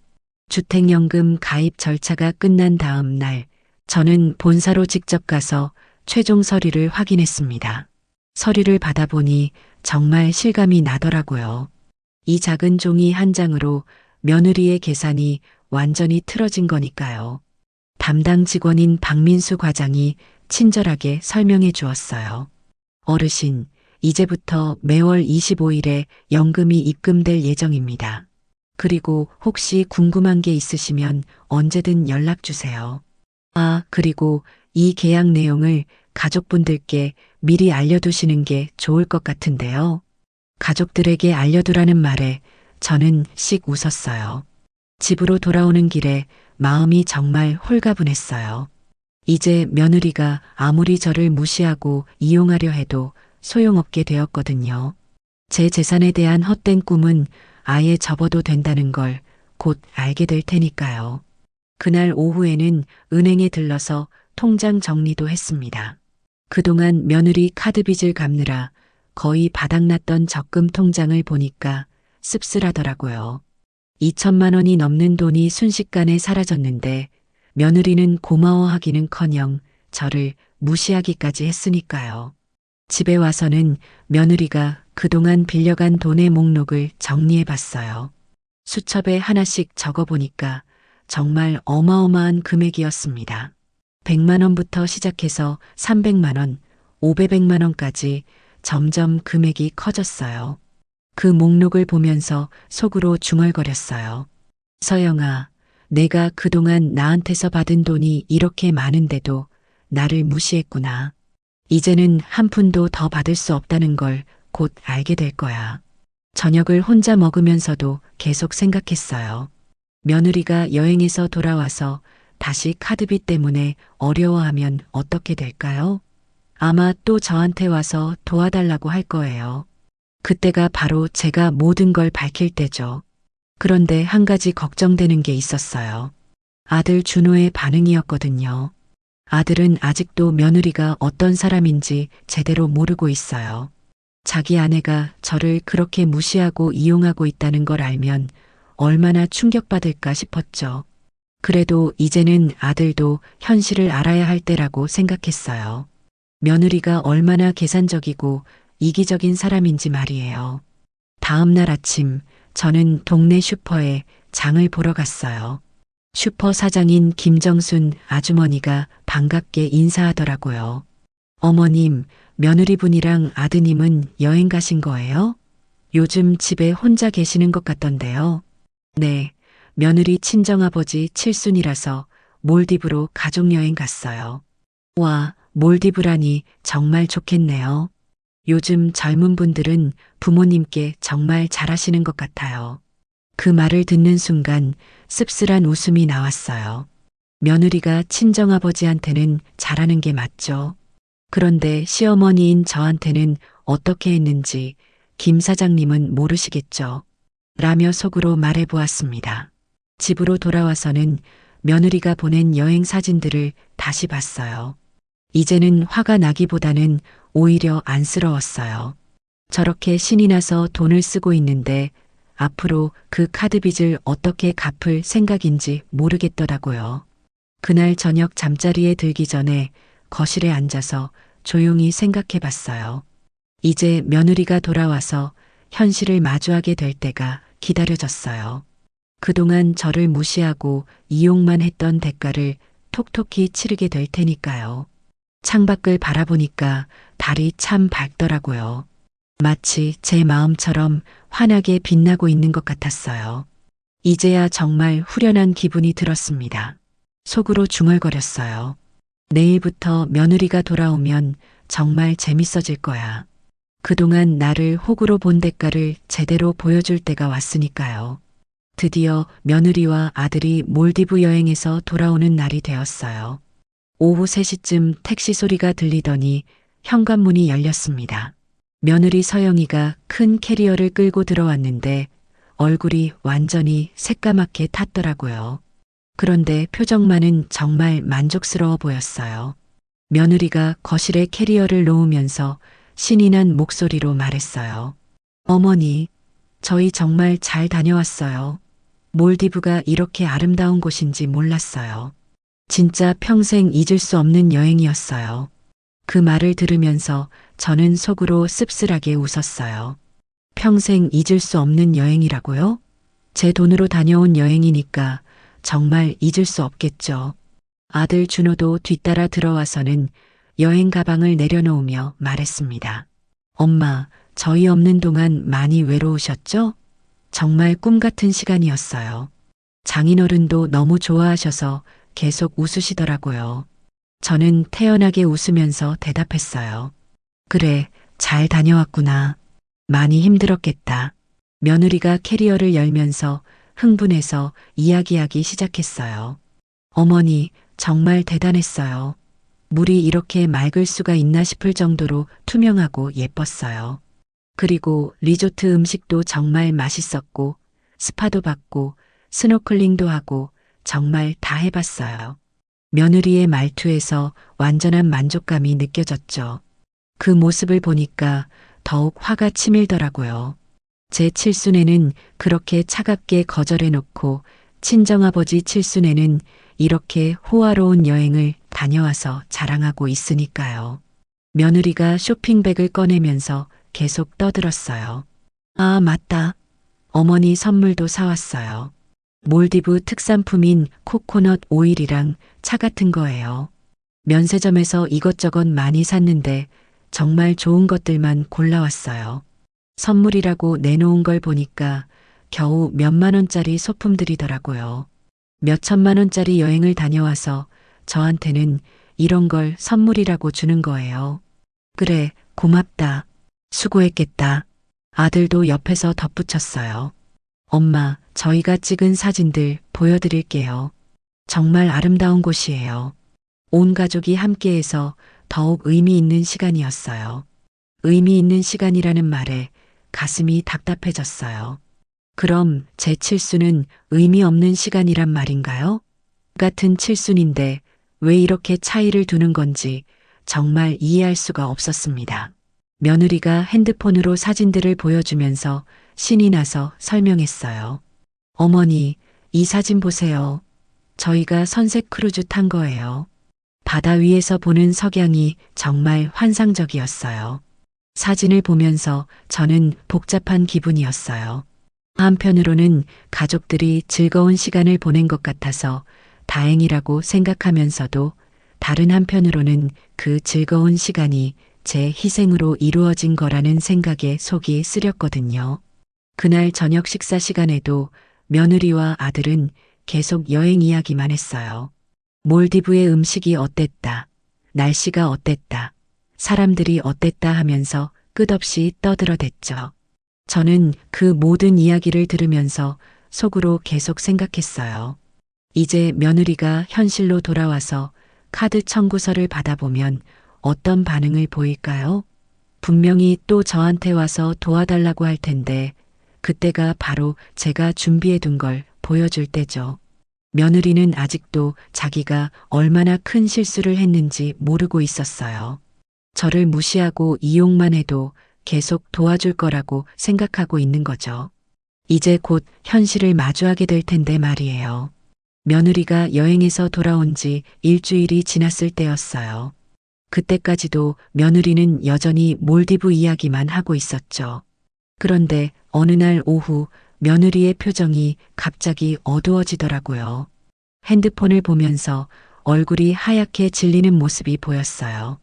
주택연금 가입 절차가 끝난 다음 날 저는 본사로 직접 가서 최종 서류를 확인했습니다. 서류를 받아보니 정말 실감이 나더라고요. 이 작은 종이 한 장으로 며느리의 계산이 완전히 틀어진 거니까요. 담당 직원인 박민수 과장이 친절하게 설명해 주었어요. 어르신, 이제부터 매월 25일에 연금이 입금될 예정입니다. 그리고 혹시 궁금한 게 있으시면 언제든 연락 주세요. 아, 그리고 이 계약 내용을 가족분들께 미리 알려두시는 게 좋을 것 같은데요. 가족들에게 알려두라는 말에 저는 씩 웃었어요. 집으로 돌아오는 길에 마음이 정말 홀가분했어요. 이제 며느리가 아무리 저를 무시하고 이용하려 해도 소용없게 되었거든요. 제 재산에 대한 헛된 꿈은 아예 접어도 된다는 걸 곧 알게 될 테니까요. 그날 오후에는 은행에 들러서 통장 정리도 했습니다. 그동안 며느리 카드빚을 갚느라 거의 바닥났던 적금 통장을 보니까 씁쓸하더라고요. 2천만 원이 넘는 돈이 순식간에 사라졌는데 며느리는 고마워하기는커녕 저를 무시하기까지 했으니까요. 집에 와서는 며느리가 그동안 빌려간 돈의 목록을 정리해 봤어요. 수첩에 하나씩 적어보니까 정말 어마어마한 금액이었습니다. 100만 원부터 시작해서 300만 원, 500만 원까지 점점 금액이 커졌어요. 그 목록을 보면서 속으로 중얼거렸어요. 서영아, 내가 그동안 나한테서 받은 돈이 이렇게 많은데도 나를 무시했구나. 이제는 한 푼도 더 받을 수 없다는 걸 곧 알게 될 거야. 저녁을 혼자 먹으면서도 계속 생각했어요. 며느리가 여행에서 돌아와서 다시 카드빚 때문에 어려워하면 어떻게 될까요? 아마 또 저한테 와서 도와달라고 할 거예요. 그때가 바로 제가 모든 걸 밝힐 때죠. 그런데 한 가지 걱정되는 게 있었어요. 아들 준호의 반응이었거든요. 아들은 아직도 며느리가 어떤 사람인지 제대로 모르고 있어요. 자기 아내가 저를 그렇게 무시하고 이용하고 있다는 걸 알면 얼마나 충격받을까 싶었죠. 그래도 이제는 아들도 현실을 알아야 할 때라고 생각했어요. 며느리가 얼마나 계산적이고 이기적인 사람인지 말이에요. 다음 날 아침 저는 동네 슈퍼에 장을 보러 갔어요. 슈퍼 사장인 김정순 아주머니가 반갑게 인사하더라고요. 어머님, 며느리분이랑 아드님은 여행 가신 거예요? 요즘 집에 혼자 계시는 것 같던데요. 네, 며느리 친정아버지 칠순이라서 몰디브로 가족여행 갔어요. 와, 몰디브라니 정말 좋겠네요. 요즘 젊은 분들은 부모님께 정말 잘하시는 것 같아요. 그 말을 듣는 순간 씁쓸한 웃음이 나왔어요. 며느리가 친정아버지한테는 잘하는 게 맞죠. 그런데 시어머니인 저한테는 어떻게 했는지 김 사장님은 모르시겠죠. 라며 속으로 말해보았습니다. 집으로 돌아와서는 며느리가 보낸 여행 사진들을 다시 봤어요. 이제는 화가 나기보다는 오히려 안쓰러웠어요. 저렇게 신이 나서 돈을 쓰고 있는데 앞으로 그 카드빚을 어떻게 갚을 생각인지 모르겠더라고요. 그날 저녁 잠자리에 들기 전에 거실에 앉아서 조용히 생각해 봤어요. 이제 며느리가 돌아와서 현실을 마주하게 될 때가 기다려졌어요. 그동안 저를 무시하고 이용만 했던 대가를 톡톡히 치르게 될 테니까요. 창밖을 바라보니까 달이 참 밝더라고요. 마치 제 마음처럼 환하게 빛나고 있는 것 같았어요. 이제야 정말 후련한 기분이 들었습니다. 속으로 중얼거렸어요. 내일부터 며느리가 돌아오면 정말 재밌어질 거야. 그동안 나를 호구로 본 대가를 제대로 보여줄 때가 왔으니까요. 드디어 며느리와 아들이 몰디브 여행에서 돌아오는 날이 되었어요. 오후 3시쯤 택시 소리가 들리더니 현관문이 열렸습니다. 며느리 서영이가 큰 캐리어를 끌고 들어왔는데 얼굴이 완전히 새까맣게 탔더라고요. 그런데 표정만은 정말 만족스러워 보였어요. 며느리가 거실에 캐리어를 놓으면서 신이 난 목소리로 말했어요. 어머니, 저희 정말 잘 다녀왔어요. 몰디브가 이렇게 아름다운 곳인지 몰랐어요. 진짜 평생 잊을 수 없는 여행이었어요. 그 말을 들으면서 저는 속으로 씁쓸하게 웃었어요. 평생 잊을 수 없는 여행이라고요? 제 돈으로 다녀온 여행이니까 정말 잊을 수 없겠죠. 아들 준호도 뒤따라 들어와서는 여행 가방을 내려놓으며 말했습니다. 엄마, 저희 없는 동안 많이 외로우셨죠? 정말 꿈 같은 시간이었어요. 장인어른도 너무 좋아하셔서 계속 웃으시더라고요. 저는 태연하게 웃으면서 대답했어요. 그래, 잘 다녀왔구나. 많이 힘들었겠다. 며느리가 캐리어를 열면서 흥분해서 이야기하기 시작했어요. 어머니, 정말 대단했어요. 물이 이렇게 맑을 수가 있나 싶을 정도로 투명하고 예뻤어요. 그리고 리조트 음식도 정말 맛있었고, 스파도 받고, 스노클링도 하고, 정말 다 해봤어요. 며느리의 말투에서 완전한 만족감이 느껴졌죠. 그 모습을 보니까 더욱 화가 치밀더라고요. 제 칠순에는 그렇게 차갑게 거절해놓고 친정아버지 칠순에는 이렇게 호화로운 여행을 다녀와서 자랑하고 있으니까요. 며느리가 쇼핑백을 꺼내면서 계속 떠들었어요. 아, 맞다. 어머니 선물도 사왔어요. 몰디브 특산품인 코코넛 오일이랑 차 같은 거예요. 면세점에서 이것저것 많이 샀는데 정말 좋은 것들만 골라왔어요. 선물이라고 내놓은 걸 보니까 겨우 몇만 원짜리 소품들이더라고요. 몇천만 원짜리 여행을 다녀와서 저한테는 이런 걸 선물이라고 주는 거예요. 그래, 고맙다. 수고했겠다. 아들도 옆에서 덧붙였어요. 엄마, 저희가 찍은 사진들 보여드릴게요. 정말 아름다운 곳이에요. 온 가족이 함께해서 더욱 의미 있는 시간이었어요. 의미 있는 시간이라는 말에 가슴이 답답해졌어요. 그럼 제 칠순은 의미 없는 시간이란 말인가요? 같은 칠순인데 왜 이렇게 차이를 두는 건지 정말 이해할 수가 없었습니다. 며느리가 핸드폰으로 사진들을 보여주면서 신이 나서 설명했어요. 어머니, 이 사진 보세요. 저희가 선셋 크루즈 탄 거예요. 바다 위에서 보는 석양이 정말 환상적이었어요. 사진을 보면서 저는 복잡한 기분이었어요. 한편으로는 가족들이 즐거운 시간을 보낸 것 같아서 다행이라고 생각하면서도 다른 한편으로는 그 즐거운 시간이 제 희생으로 이루어진 거라는 생각에 속이 쓰렸거든요. 그날 저녁 식사 시간에도 며느리와 아들은 계속 여행 이야기만 했어요. 몰디브의 음식이 어땠다, 날씨가 어땠다, 사람들이 어땠다 하면서 끝없이 떠들어댔죠. 저는 그 모든 이야기를 들으면서 속으로 계속 생각했어요. 이제 며느리가 현실로 돌아와서 카드 청구서를 받아보면 어떤 반응을 보일까요? 분명히 또 저한테 와서 도와달라고 할 텐데 그때가 바로 제가 준비해둔 걸 보여줄 때죠. 며느리는 아직도 자기가 얼마나 큰 실수를 했는지 모르고 있었어요. 저를 무시하고 이용만 해도 계속 도와줄 거라고 생각하고 있는 거죠. 이제 곧 현실을 마주하게 될 텐데 말이에요. 며느리가 여행에서 돌아온 지 일주일이 지났을 때였어요. 그때까지도 며느리는 여전히 몰디브 이야기만 하고 있었죠. 그런데 어느 날 오후 며느리의 표정이 갑자기 어두워지더라고요. 핸드폰을 보면서 얼굴이 하얗게 질리는 모습이 보였어요.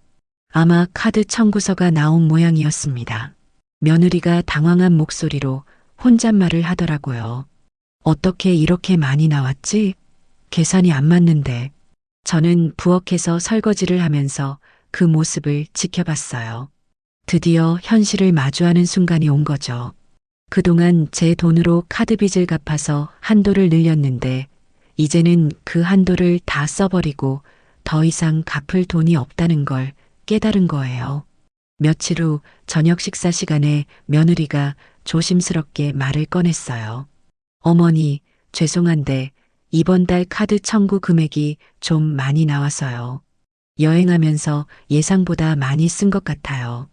아마 카드 청구서가 나온 모양이었습니다. 며느리가 당황한 목소리로 혼잣말을 하더라고요. 어떻게 이렇게 많이 나왔지? 계산이 안 맞는데. 저는 부엌에서 설거지를 하면서 그 모습을 지켜봤어요. 드디어 현실을 마주하는 순간이 온 거죠. 그동안 제 돈으로 카드 빚을 갚아서 한도를 늘렸는데 이제는 그 한도를 다 써버리고 더 이상 갚을 돈이 없다는 걸 깨달은 거예요. 며칠 후 저녁 식사 시간에 며느리가 조심스럽게 말을 꺼냈어요. 어머니, 죄송한데 이번 달 카드 청구 금액이 좀 많이 나와서요. 여행하면서 예상보다 많이 쓴 것 같아요.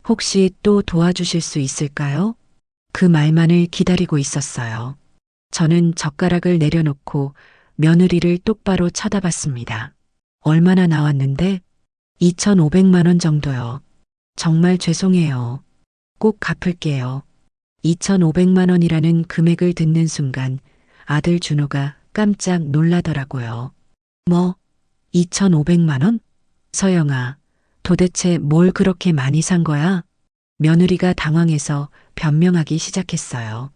혹시 또 도와주실 수 있을까요? 그 말만을 기다리고 있었어요. 저는 젓가락을 내려놓고 며느리를 똑바로 쳐다봤습니다. 얼마나 나왔는데? 2,500만 원 정도요. 정말 죄송해요. 꼭 갚을게요. 2,500만 원이라는 금액을 듣는 순간 아들 준호가 깜짝 놀라더라고요. 뭐? 2,500만 원? 서영아, 도대체 뭘 그렇게 많이 산 거야? 며느리가 당황해서 변명하기 시작했어요.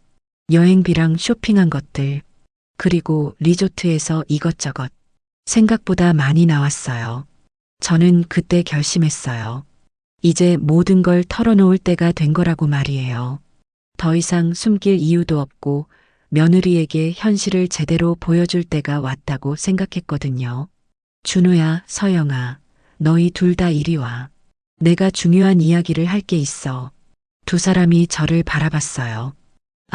여행비랑 쇼핑한 것들, 그리고 리조트에서 이것저것. 생각보다 많이 나왔어요. 저는 그때 결심했어요. 이제 모든 걸 털어놓을 때가 된 거라고 말이에요. 더 이상 숨길 이유도 없고 며느리에게 현실을 제대로 보여줄 때가 왔다고 생각했거든요. 준호야, 서영아, 너희 둘 다 이리 와. 내가 중요한 이야기를 할 게 있어. 두 사람이 저를 바라봤어요.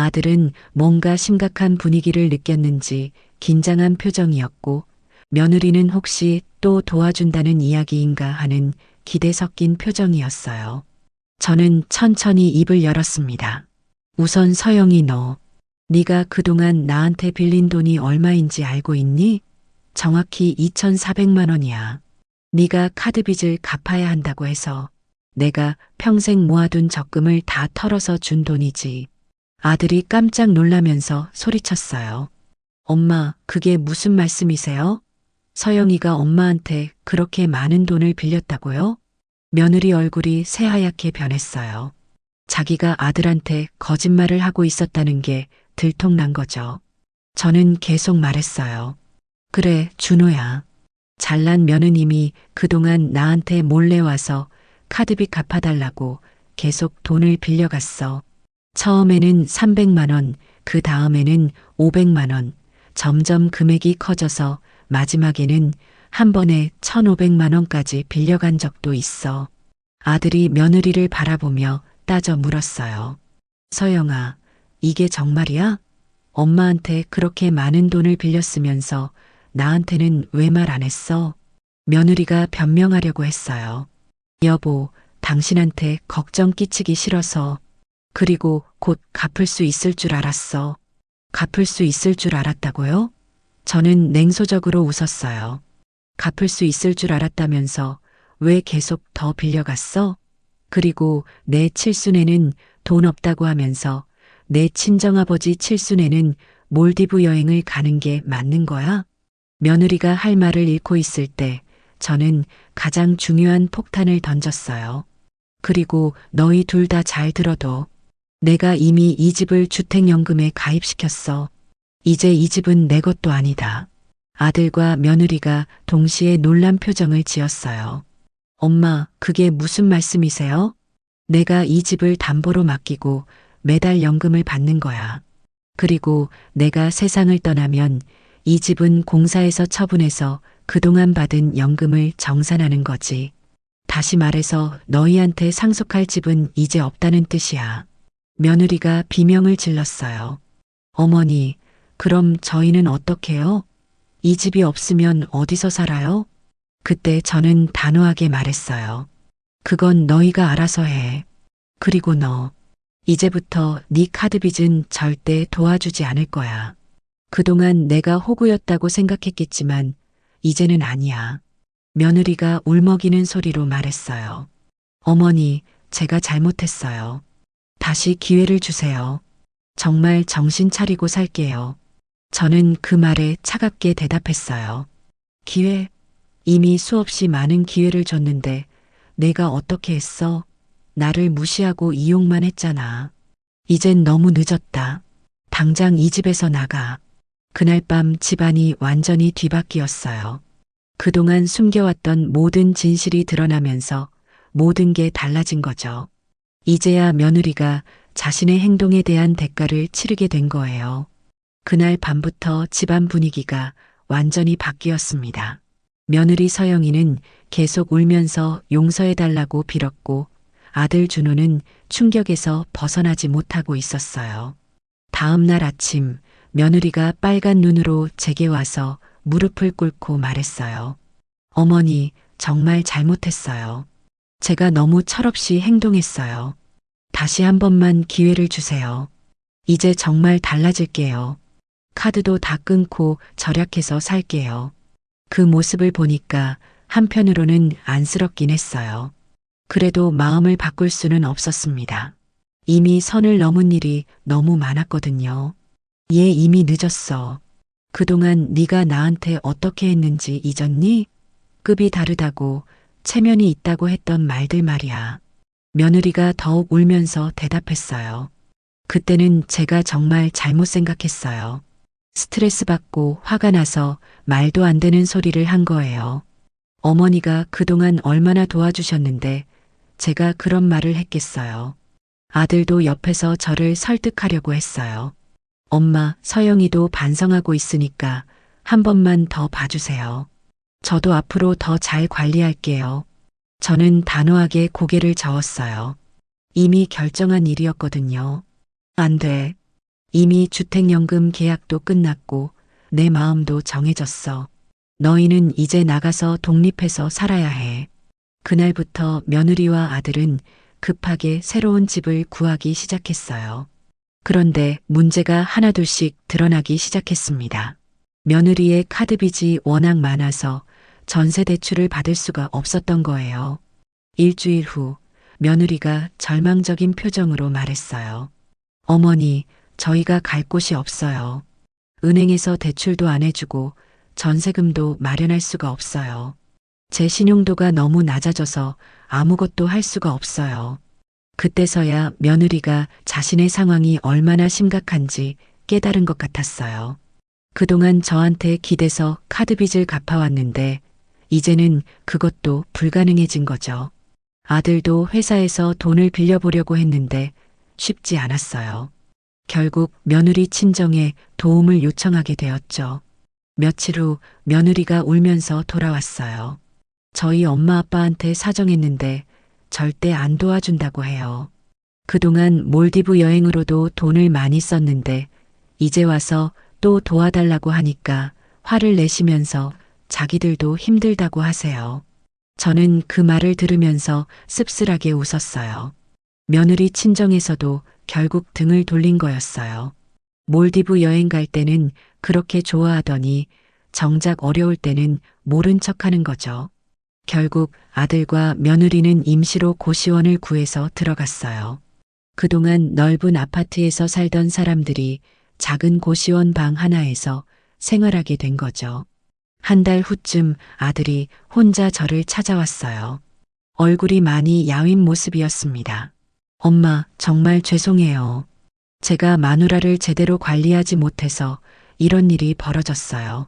아들은 뭔가 심각한 분위기를 느꼈는지 긴장한 표정이었고, 며느리는 혹시 또 도와준다는 이야기인가 하는 기대 섞인 표정이었어요. 저는 천천히 입을 열었습니다. 우선 서영이, 네가 그동안 나한테 빌린 돈이 얼마인지 알고 있니? 정확히 2,400만 원이야. 네가 카드빚을 갚아야 한다고 해서 내가 평생 모아둔 적금을 다 털어서 준 돈이지. 아들이 깜짝 놀라면서 소리쳤어요. 엄마, 그게 무슨 말씀이세요? 서영이가 엄마한테 그렇게 많은 돈을 빌렸다고요? 며느리 얼굴이 새하얗게 변했어요. 자기가 아들한테 거짓말을 하고 있었다는 게 들통난 거죠. 저는 계속 말했어요. 그래, 준호야. 잘난 며느님이 그동안 나한테 몰래 와서 카드빚 갚아달라고 계속 돈을 빌려갔어. 처음에는 300만 원, 그 다음에는 500만 원, 점점 금액이 커져서 마지막에는 한 번에 1,500만 원까지 빌려간 적도 있어. 아들이 며느리를 바라보며 따져 물었어요. 서영아, 이게 정말이야? 엄마한테 그렇게 많은 돈을 빌렸으면서 나한테는 왜 말 안 했어? 며느리가 변명하려고 했어요. 여보, 당신한테 걱정 끼치기 싫어서. 그리고 곧 갚을 수 있을 줄 알았어. 갚을 수 있을 줄 알았다고요? 저는 냉소적으로 웃었어요. 갚을 수 있을 줄 알았다면서 왜 계속 더 빌려갔어? 그리고 내 칠순에는 돈 없다고 하면서 내 친정아버지 칠순에는 몰디브 여행을 가는 게 맞는 거야? 며느리가 할 말을 잃고 있을 때 저는 가장 중요한 폭탄을 던졌어요. 그리고 너희 둘 다 잘 들어도 내가 이미 이 집을 주택연금에 가입시켰어. 이제 이 집은 내 것도 아니다. 아들과 며느리가 동시에 놀란 표정을 지었어요. 엄마, 그게 무슨 말씀이세요? 내가 이 집을 담보로 맡기고 매달 연금을 받는 거야. 그리고 내가 세상을 떠나면 이 집은 공사에서 처분해서 그동안 받은 연금을 정산하는 거지. 다시 말해서 너희한테 상속할 집은 이제 없다는 뜻이야. 며느리가 비명을 질렀어요. 어머니, 그럼 저희는 어떡해요? 이 집이 없으면 어디서 살아요? 그때 저는 단호하게 말했어요. 그건 너희가 알아서 해. 그리고 너, 이제부터 네 카드빚은 절대 도와주지 않을 거야. 그동안 내가 호구였다고 생각했겠지만 이제는 아니야. 며느리가 울먹이는 소리로 말했어요. 어머니, 제가 잘못했어요. 다시 기회를 주세요. 정말 정신 차리고 살게요. 저는 그 말에 차갑게 대답했어요. 기회? 이미 수없이 많은 기회를 줬는데 내가 어떻게 했어? 나를 무시하고 이용만 했잖아. 이젠 너무 늦었다. 당장 이 집에서 나가. 그날 밤 집안이 완전히 뒤바뀌었어요. 그동안 숨겨왔던 모든 진실이 드러나면서 모든 게 달라진 거죠. 이제야 며느리가 자신의 행동에 대한 대가를 치르게 된 거예요. 그날 밤부터 집안 분위기가 완전히 바뀌었습니다. 며느리 서영이는 계속 울면서 용서해달라고 빌었고 아들 준호는 충격에서 벗어나지 못하고 있었어요. 다음 날 아침 며느리가 빨간 눈으로 제게 와서 무릎을 꿇고 말했어요. 어머니, 정말 잘못했어요. 제가 너무 철없이 행동했어요. 다시 한 번만 기회를 주세요. 이제 정말 달라질게요. 카드도 다 끊고 절약해서 살게요. 그 모습을 보니까 한편으로는 안쓰럽긴 했어요. 그래도 마음을 바꿀 수는 없었습니다. 이미 선을 넘은 일이 너무 많았거든요. 얘 이미 늦었어. 그동안 네가 나한테 어떻게 했는지 잊었니? 급이 다르다고 체면이 있다고 했던 말들 말이야. 며느리가 더욱 울면서 대답했어요. 그때는 제가 정말 잘못 생각했어요. 스트레스 받고 화가 나서 말도 안 되는 소리를 한 거예요. 어머니가 그동안 얼마나 도와주셨는데 제가 그런 말을 했겠어요. 아들도 옆에서 저를 설득하려고 했어요. 엄마, 서영이도 반성하고 있으니까 한 번만 더 봐주세요. 저도 앞으로 더 잘 관리할게요. 저는 단호하게 고개를 저었어요. 이미 결정한 일이었거든요. 안 돼. 이미 주택연금 계약도 끝났고 내 마음도 정해졌어. 너희는 이제 나가서 독립해서 살아야 해. 그날부터 며느리와 아들은 급하게 새로운 집을 구하기 시작했어요. 그런데 문제가 하나둘씩 드러나기 시작했습니다. 며느리의 카드빚이 워낙 많아서 전세 대출을 받을 수가 없었던 거예요. 일주일 후 며느리가 절망적인 표정으로 말했어요. 어머니, 저희가 갈 곳이 없어요. 은행에서 대출도 안 해주고 전세금도 마련할 수가 없어요. 제 신용도가 너무 낮아져서 아무것도 할 수가 없어요. 그때서야 며느리가 자신의 상황이 얼마나 심각한지 깨달은 것 같았어요. 그동안 저한테 기대서 카드빚을 갚아왔는데 이제는 그것도 불가능해진 거죠. 아들도 회사에서 돈을 빌려보려고 했는데 쉽지 않았어요. 결국 며느리 친정에 도움을 요청하게 되었죠. 며칠 후 며느리가 울면서 돌아왔어요. 저희 엄마 아빠한테 사정했는데 절대 안 도와준다고 해요. 그동안 몰디브 여행으로도 돈을 많이 썼는데 이제 와서 또 도와달라고 하니까 화를 내시면서 자기들도 힘들다고 하세요. 저는 그 말을 들으면서 씁쓸하게 웃었어요. 며느리 친정에서도 결국 등을 돌린 거였어요. 몰디브 여행 갈 때는 그렇게 좋아하더니 정작 어려울 때는 모른 척하는 거죠. 결국 아들과 며느리는 임시로 고시원을 구해서 들어갔어요. 그동안 넓은 아파트에서 살던 사람들이 작은 고시원 방 하나에서 생활하게 된 거죠. 한 달 후쯤 아들이 혼자 저를 찾아왔어요. 얼굴이 많이 야윈 모습이었습니다. 엄마, 정말 죄송해요. 제가 마누라를 제대로 관리하지 못해서 이런 일이 벌어졌어요.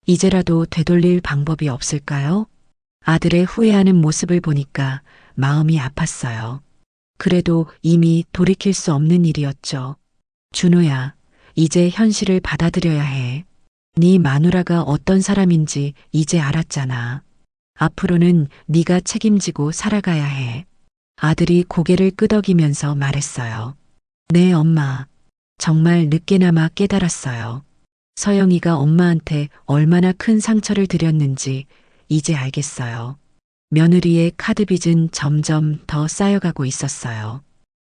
이제라도 되돌릴 방법이 없을까요? 아들의 후회하는 모습을 보니까 마음이 아팠어요. 그래도 이미 돌이킬 수 없는 일이었죠. 준호야, 이제 현실을 받아들여야 해. 네 마누라가 어떤 사람인지 이제 알았잖아. 앞으로는 네가 책임지고 살아가야 해. 아들이 고개를 끄덕이면서 말했어요. 네, 엄마. 정말 늦게나마 깨달았어요. 서영이가 엄마한테 얼마나 큰 상처를 드렸는지 이제 알겠어요. 며느리의 카드빚은 점점 더 쌓여가고 있었어요.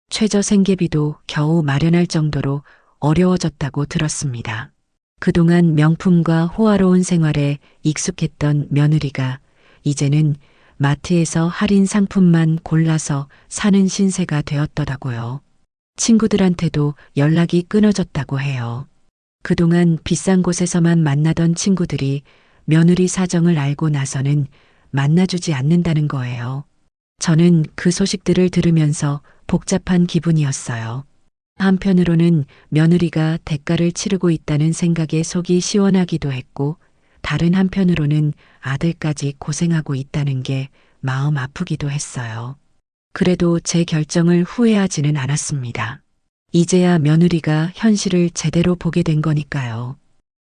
최저 생계비도 겨우 마련할 정도로 어려워졌다고 들었습니다. 그동안 명품과 호화로운 생활에 익숙했던 며느리가 이제는 마트에서 할인 상품만 골라서 사는 신세가 되었더라고요. 친구들한테도 연락이 끊어졌다고 해요. 그동안 비싼 곳에서만 만나던 친구들이 며느리 사정을 알고 나서는 만나주지 않는다는 거예요. 저는 그 소식들을 들으면서 복잡한 기분이었어요. 한편으로는 며느리가 대가를 치르고 있다는 생각에 속이 시원하기도 했고, 다른 한편으로는 아들까지 고생하고 있다는 게 마음 아프기도 했어요. 그래도 제 결정을 후회하지는 않았습니다. 이제야 며느리가 현실을 제대로 보게 된 거니까요.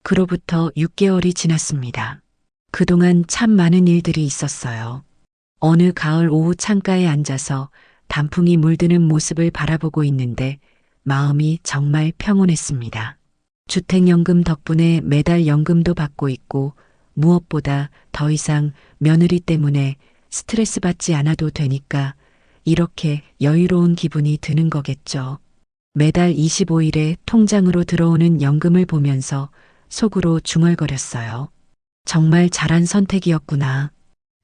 그로부터 6개월이 지났습니다. 그동안 참 많은 일들이 있었어요. 어느 가을 오후 창가에 앉아서 단풍이 물드는 모습을 바라보고 있는데 마음이 정말 평온했습니다. 주택연금 덕분에 매달 연금도 받고 있고 무엇보다 더 이상 며느리 때문에 스트레스 받지 않아도 되니까 이렇게 여유로운 기분이 드는 거겠죠. 매달 25일에 통장으로 들어오는 연금을 보면서 속으로 중얼거렸어요. 정말 잘한 선택이었구나.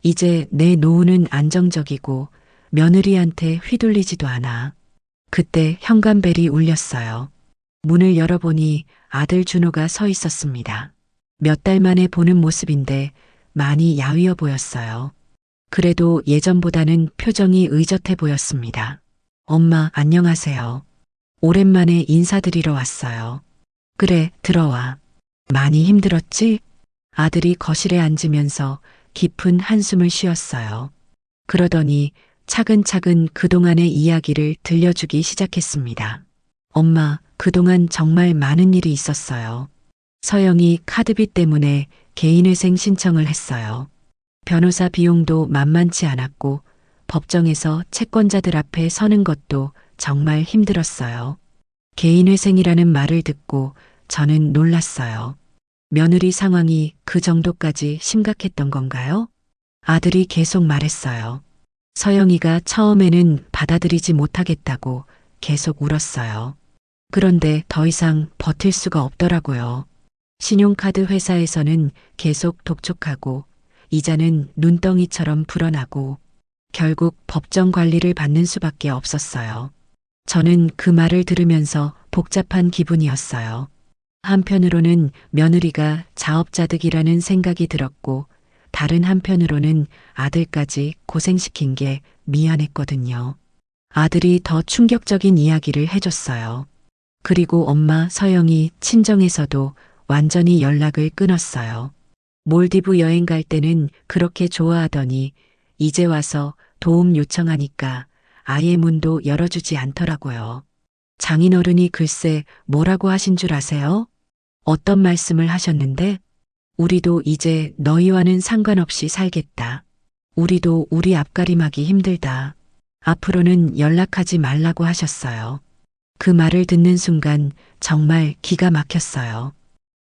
이제 내 노후는 안정적이고 며느리한테 휘둘리지도 않아. 그때 현관벨이 울렸어요. 문을 열어보니 아들 준호가 서 있었습니다. 몇 달 만에 보는 모습인데 많이 야위어 보였어요. 그래도 예전보다는 표정이 의젓해 보였습니다. 엄마, 안녕하세요. 오랜만에 인사드리러 왔어요. 그래, 들어와. 많이 힘들었지? 아들이 거실에 앉으면서 깊은 한숨을 쉬었어요. 그러더니 차근차근 그동안의 이야기를 들려주기 시작했습니다. 엄마, 그동안 정말 많은 일이 있었어요. 서영이 카드빚 때문에 개인회생 신청을 했어요. 변호사 비용도 만만치 않았고 법정에서 채권자들 앞에 서는 것도 정말 힘들었어요. 개인회생이라는 말을 듣고 저는 놀랐어요. 며느리 상황이 그 정도까지 심각했던 건가요? 아들이 계속 말했어요. 서영이가 처음에는 받아들이지 못하겠다고 계속 울었어요. 그런데 더 이상 버틸 수가 없더라고요. 신용카드 회사에서는 계속 독촉하고 이자는 눈덩이처럼 불어나고 결국 법정 관리를 받는 수밖에 없었어요. 저는 그 말을 들으면서 복잡한 기분이었어요. 한편으로는 며느리가 자업자득이라는 생각이 들었고 다른 한편으로는 아들까지 고생시킨 게 미안했거든요. 아들이 더 충격적인 이야기를 해줬어요. 그리고 엄마 서영이 친정에서도 완전히 연락을 끊었어요. 몰디브 여행 갈 때는 그렇게 좋아하더니 이제 와서 도움 요청하니까 아예 문도 열어주지 않더라고요. 장인어른이 글쎄 뭐라고 하신 줄 아세요? 어떤 말씀을 하셨는데? 우리도 이제 너희와는 상관없이 살겠다. 우리도 우리 앞가림하기 힘들다. 앞으로는 연락하지 말라고 하셨어요. 그 말을 듣는 순간 정말 기가 막혔어요.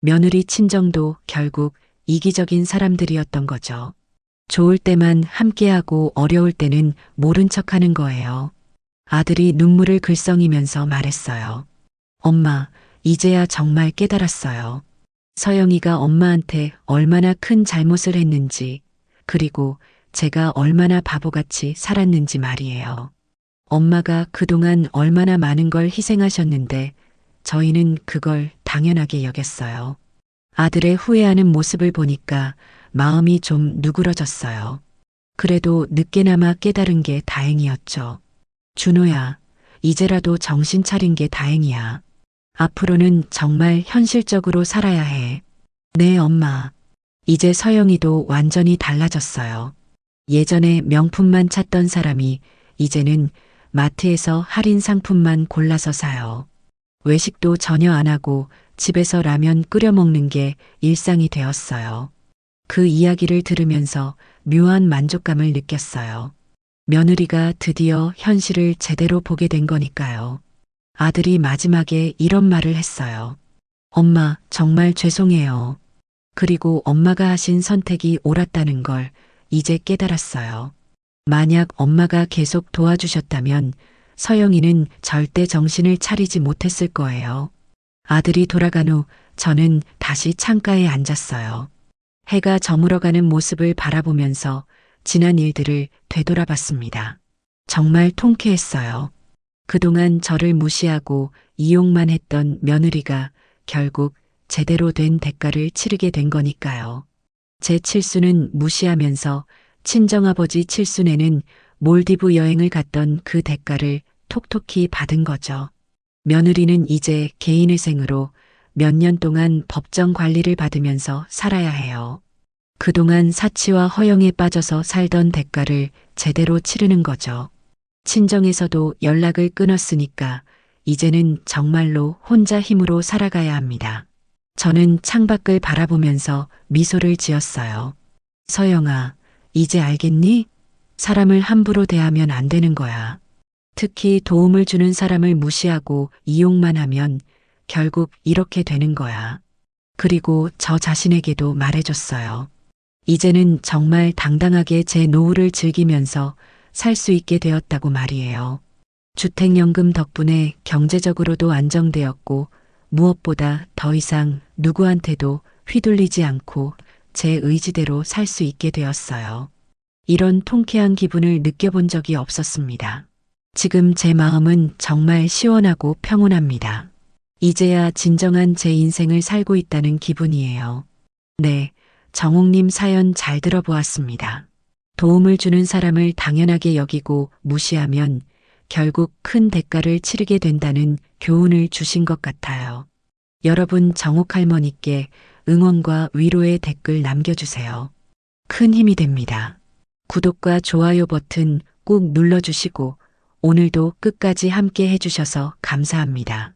며느리 친정도 결국 이기적인 사람들이었던 거죠. 좋을 때만 함께하고 어려울 때는 모른 척하는 거예요. 아들이 눈물을 글썽이면서 말했어요. 엄마, 이제야 정말 깨달았어요. 서영이가 엄마한테 얼마나 큰 잘못을 했는지, 그리고 제가 얼마나 바보같이 살았는지 말이에요. 엄마가 그동안 얼마나 많은 걸 희생하셨는데 저희는 그걸 당연하게 여겼어요. 아들의 후회하는 모습을 보니까 마음이 좀 누그러졌어요. 그래도 늦게나마 깨달은 게 다행이었죠. 준호야, 이제라도 정신 차린 게 다행이야. 앞으로는 정말 현실적으로 살아야 해. 네, 엄마. 이제 서영이도 완전히 달라졌어요. 예전에 명품만 찾던 사람이 이제는 마트에서 할인 상품만 골라서 사요. 외식도 전혀 안 하고 집에서 라면 끓여 먹는 게 일상이 되었어요. 그 이야기를 들으면서 묘한 만족감을 느꼈어요. 며느리가 드디어 현실을 제대로 보게 된 거니까요. 아들이 마지막에 이런 말을 했어요. 엄마, 정말 죄송해요. 그리고 엄마가 하신 선택이 옳았다는 걸 이제 깨달았어요. 만약 엄마가 계속 도와주셨다면 서영이는 절대 정신을 차리지 못했을 거예요. 아들이 돌아간 후 저는 다시 창가에 앉았어요. 해가 저물어가는 모습을 바라보면서 지난 일들을 되돌아봤습니다. 정말 통쾌했어요. 그동안 저를 무시하고 이용만 했던 며느리가 결국 제대로 된 대가를 치르게 된 거니까요. 제 칠수는 무시하면서 친정아버지 칠순에는 몰디브 여행을 갔던 그 대가를 톡톡히 받은 거죠. 며느리는 이제 개인회생으로 몇 년 동안 법정 관리를 받으면서 살아야 해요. 그동안 사치와 허영에 빠져서 살던 대가를 제대로 치르는 거죠. 친정에서도 연락을 끊었으니까 이제는 정말로 혼자 힘으로 살아가야 합니다. 저는 창밖을 바라보면서 미소를 지었어요. 서영아, 이제 알겠니? 사람을 함부로 대하면 안 되는 거야. 특히 도움을 주는 사람을 무시하고 이용만 하면 결국 이렇게 되는 거야. 그리고 저 자신에게도 말해줬어요. 이제는 정말 당당하게 제 노후를 즐기면서 살 수 있게 되었다고 말이에요. 주택연금 덕분에 경제적으로도 안정되었고 무엇보다 더 이상 누구한테도 휘둘리지 않고 제 의지대로 살 수 있게 되었어요. 이런 통쾌한 기분을 느껴본 적이 없었습니다. 지금 제 마음은 정말 시원하고 평온합니다. 이제야 진정한 제 인생을 살고 있다는 기분이에요. 네, 정옥님 사연 잘 들어보았습니다. 도움을 주는 사람을 당연하게 여기고 무시하면 결국 큰 대가를 치르게 된다는 교훈을 주신 것 같아요. 여러분 정옥 할머니께 응원과 위로의 댓글 남겨주세요. 큰 힘이 됩니다. 구독과 좋아요 버튼 꾹 눌러주시고 오늘도 끝까지 함께 해주셔서 감사합니다.